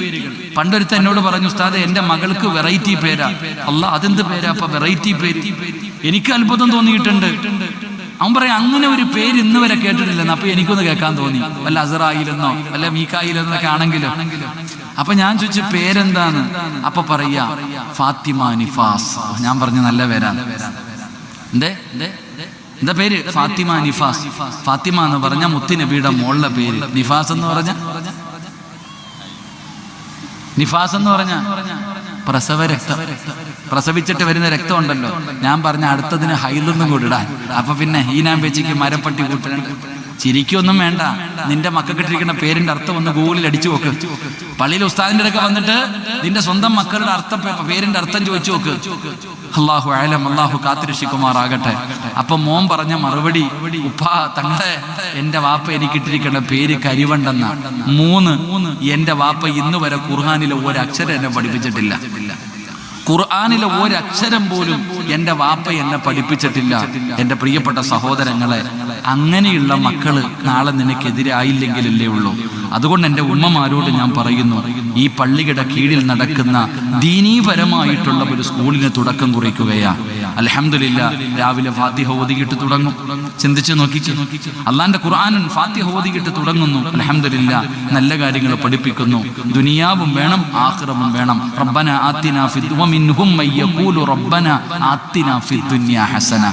A: പണ്ടൊരുത്ത എന്നോട് പറഞ്ഞു, ഉസ്താദ് എന്റെ മകൾക്ക് വെറൈറ്റി പേരാ. അല്ലാ, അതെന്ത് പേരാ അപ്പൊ വെറൈറ്റി പേര്? എനിക്ക് അത്ഭുതം തോന്നിയിട്ടുണ്ട്. അവൻ പറയാം, അങ്ങനെ ഒരു പേര് ഇന്ന് വരെ കേട്ടിട്ടില്ലെന്ന്. അപ്പൊ എനിക്കൊന്ന് കേൾക്കാൻ തോന്നി, വല്ല അസറായിലെന്നോ വല്ല മീക്കായിലെന്നൊക്കെ ആണെങ്കിലോ. അപ്പൊ ഞാൻ ചോദിച്ചു, പേരെന്താണ്? അപ്പൊ പറയാ, ഫാത്തിമ നിഫാസ്. ഞാൻ പറഞ്ഞു, നല്ല പേരാണ്. എന്താ പേര്? ഫാത്തിമ നിഫാസ്. ഫാത്തിമ എന്ന് പറഞ്ഞ മുത്തുനബിയുടെ മോളുടെ പേര്. നിഫാസ് എന്ന് പറഞ്ഞ പ്രസവ രക്തം, പ്രസവിച്ചിട്ട് വരുന്ന രക്തം ഉണ്ടല്ലോ. ഞാൻ പറഞ്ഞ അടുത്തതിന് ഹൈലൊന്നും കൂടിടാൻ. അപ്പൊ പിന്നെ ഹീനാൻ പേച്ചിക്ക് മരപ്പട്ടി കൂട്ടണം. ചിരിക്കൊന്നും വേണ്ട, നിന്റെ മക്കൾക്കിട്ടിരിക്കുന്ന പേരിന്റെ അർത്ഥം ഒന്ന് ഗൂഗിളിൽ അടിച്ചു നോക്ക്. പള്ളിയിൽ ഉസ്താദിന്റെ അടുക്ക വന്നിട്ട് നിന്റെ സ്വന്തം മക്കളുടെ പേരിന്റെ അർത്ഥം ചോദിച്ചു നോക്ക്. അല്ലാഹു അഅലം, അല്ലാഹു കാത്തിരക്ഷിക്കുമാറാകട്ടെ. അപ്പൊ മോൻ പറഞ്ഞ മറുപടി, ഉപ്പാ തങ്ങളെ, എന്റെ വാപ്പ എനിക്കിട്ടിരിക്കുന്ന പേര് കരിവണ്ടെന്ന. 3, എന്റെ വാപ്പ ഇന്ന് വരെ ഖുർആനിലെ ഒരക്ഷരം എന്നെ പഠിപ്പിച്ചിട്ടില്ല. ഖുർആനിലെ ഒരക്ഷരം പോലും എന്റെ വാപ്പ എന്നെ പഠിപ്പിച്ചിട്ടില്ല. എന്റെ പ്രിയപ്പെട്ട സഹോദരങ്ങളെ, അങ്ങനെയുള്ള മക്കള് നാളെ നിനക്കെതിരായില്ലെങ്കിലല്ലേ ഉള്ളൂ. അതുകൊണ്ട് എൻ്റെ ഉമ്മമാരോട് ഞാൻ പറയുന്നു, ഈ പള്ളിയുടെ കീഴിൽ നടക്കുന്ന ദീനീപരമായിട്ടുള്ള ഒരു സ്കൂളിന് തുടക്കം കുറിക്കുകയാണ്. അൽഹംദുലില്ലാ, രാവിലെ ഫാത്തിഹ ഓതിയിട്ട് തുടങ്ങും. ചിന്തിച്ചു നോക്കിച്ചു, അള്ളാന്റെ ഖുർആൻ ഫാത്തിഹ ഓതിയിട്ട് തുടങ്ങുന്നു. അൽഹംദുലില്ലാ, നല്ല കാര്യങ്ങൾ പഠിപ്പിക്കുന്നു. ദുനിയാവും വേണം, ആഖിറവും വേണം. റബ്ബന ആതിനാ ഫിദ് വമിൻഹും മയ്യഖൂലു റബ്ബന ആതിനാ ഫിദ് ദുനിയാ ഹസന.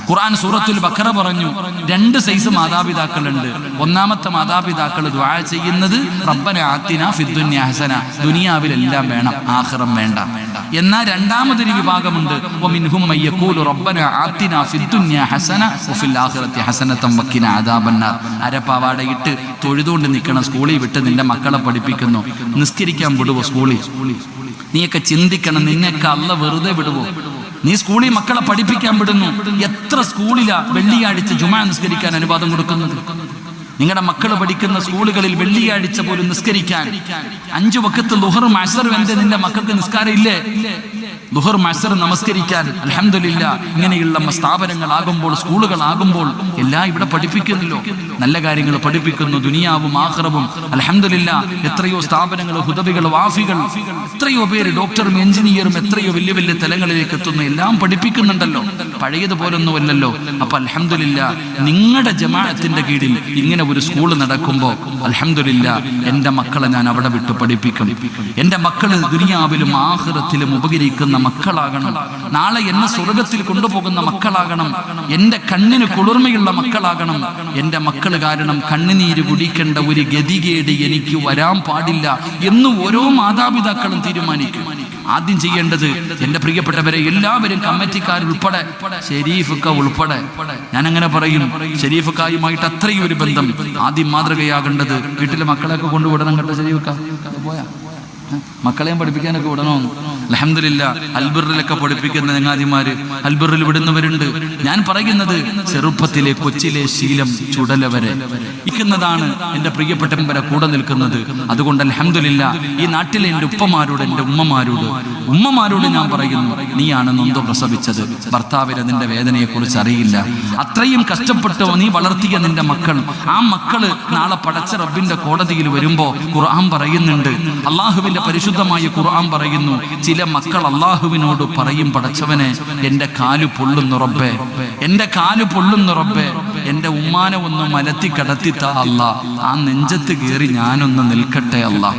A: ഖുർആൻ സൂറത്തുൽ ബഖറ പറഞ്ഞു, 2 സൈസ് മാതാപിതാക്കളുണ്ട്. ഒന്നാമത്തെ മാതാപിതാക്കൾ ദുആ ചെയ്യുന്നത് റബ്ബന ആതിനാ ഫിദ് ദുനിയാ ഹസന, ദുനിയാവിലെല്ലാം വേണം, ആഖിറം വേണ്ട. എന്നാൽ രണ്ടാമതൊരു വിഭാഗമുണ്ട്, വമിൻഹും മയ്യഖൂലു റബ്ബന ആതിനാ ഫിദ് ദുനിയാ ഹസന വഫിൽ ആഖിറതി ഹസനതൻ വഖിനാ അദാബന്നാർ. അരപ്പാവാടയിട്ട് തൊഴുതുകൊണ്ട് നിൽക്കണം. സ്കൂളിൽ വിട്ട് നിന്റെ മക്കളെ പഠിപ്പിക്കുന്നു. നിസ്കരിക്കാൻ വിടുവോ സ്കൂളിൽ? നീയൊക്കെ ചിന്തിക്കണം, നിന്നെയൊക്കെ അല്ല വെറുതെ വിടുവോ? നീ സ്കൂളിൽ മക്കളെ പഠിപ്പിക്കാൻ വിടുന്നു. എത്ര സ്കൂളിലാ വെള്ളിയാഴ്ച ജുമാ നിസ്കരിക്കാൻ അനുവാദം കൊടുക്കുന്നത്? നിങ്ങളുടെ മക്കൾ പഠിക്കുന്ന സ്കൂളുകളിൽ വെള്ളിയാഴ്ച പോലും നിസ്കരിക്കാൻ 5 വഖത്ത് ളുഹറും അസ്റും എന്റെ നിന്റെ മക്കൾക്ക് നിസ്കാരം ഇല്ലേ? ളുഹർ അസ്ർ നമസ്കരിക്കാൻ അൽഹംദുലില്ലാ ഇങ്ങനെയുള്ള സ്ഥാപനങ്ങളാകുമ്പോൾ, സ്കൂളുകളാകുമ്പോൾ എല്ലാം ഇവിടെ പഠിപ്പിക്കുന്നല്ലോ. നല്ല കാര്യങ്ങൾ പഠിപ്പിക്കുന്നു, ദുനിയാവും ആഖിറവും. അൽഹംദുലില്ലാ, എത്രയോ സ്ഥാപനങ്ങൾ, ഹുദവികൾ, വാഫികൾ, എത്രയോ പേര് ഡോക്ടറും എഞ്ചിനീയറും എത്രയോ വലിയ വലിയ തലങ്ങളിലേക്ക് എത്തുന്നു. എല്ലാം പഠിപ്പിക്കുന്നുണ്ടല്ലോ, പഴയതുപോലൊന്നുമല്ലല്ലോ. അപ്പൊ അൽഹംദുലില്ലാ, നിങ്ങളുടെ ജമാഅത്തിന്റെ കീഴിൽ ഇങ്ങനെ ഒരു സ്കൂൾ നടക്കുമ്പോൾ അൽഹംദുലില്ലാ, എൻ്റെ മക്കളെ ഞാൻ അവിടെ വിട്ട് പഠിപ്പിക്കും. എൻ്റെ മക്കള് ദുനിയാവിലും ആഖിറത്തിലും ഉപകരിക്കുന്ന മക്കളാകണം. നാളെ എന്നെ സ്വർഗത്തിൽ കൊണ്ടുപോകുന്ന മക്കളാകണം. എൻ്റെ കണ്ണിന് കുളിർമയുള്ള മക്കളാകണം. എൻ്റെ മക്കള് കാരണം കണ്ണുനീര് കുടിക്കേണ്ട ഒരു ഗതികേട് എനിക്ക് വരാൻ പാടില്ല എന്ന് ഓരോ മാതാപിതാക്കളും തീരുമാനിക്കും. ആദ്യം ചെയ്യേണ്ടത്, എൻ്റെ പ്രിയപ്പെട്ടവരെ എല്ലാവരും, കമ്മിറ്റിക്കാരുൾപ്പെടെ, ഷെരീഫുക്ക ഉൾപ്പെടെ, ഞാൻ അങ്ങനെ പറയും, ഷെരീഫുക്കായുമായിട്ട് അത്രയും ഒരു ബന്ധം. ആദ്യം മാതൃകയാകേണ്ടത് വീട്ടിലെ മക്കളെയൊക്കെ കൊണ്ടുവിടണം കേട്ടോ. ഷെരീഫുക്ക പോയാ മക്കളെയും പഠിപ്പിക്കാനൊക്കെ വിടണോ? അൽഹംദുലില്ലാ അൽബിറിലൊക്കെ പഠിപ്പിക്കുന്ന ചങ്ങാതിമാര് അൽബിറിൽ വിടുന്നവരുണ്ട്. ഞാൻ പറയുന്നത് ചെറുപ്പത്തിലെ കൊച്ചിലെ ശീലം ചുടലവരെ ഇരിക്കുന്നതാണ് എൻ്റെ പ്രിയപ്പെട്ടവരെ കൂടെ നിൽക്കുന്നത്. അതുകൊണ്ട് അൽഹംദുലില്ലാ ഈ നാട്ടിലെ എൻ്റെ ഉപ്പമാരോട്, എൻ്റെ ഉമ്മമാരോട് ഞാൻ പറയുന്നു, നീയാണ് നൊന്ത് പ്രസവിച്ചത്. ഭർത്താവിന് നിന്റെ വേദനയെക്കുറിച്ച് അറിയില്ല. അത്രയും കഷ്ടപ്പെട്ടോ നീ വളർത്തിയ നിന്റെ മക്കൾ, ആ മക്കള് നാളെ പടച്ച റബ്ബിന്റെ കോടതിയിൽ വരുമ്പോ ഖുർആൻ പറയുന്നുണ്ട്, അള്ളാഹുവിന്റെ പരിശുദ്ധമായ ഖുർആൻ പറയുന്നു, ചില മക്കൾ അള്ളാഹുവിനോട് പറയും, പടച്ചവനെ എൻ്റെ കാല് പൊള്ളുന്നു റബ്ബേ, എൻ്റെ കാല് പൊള്ളുന്നു റബ്ബേ, എൻ്റെ ഉമ്മാനെ ഒന്ന് മലത്തി കടത്തിത്താ അല്ലാ, ആ നെഞ്ചത്ത് കയറി ഞാനൊന്ന് നിൽക്കട്ടെ അല്ലാ.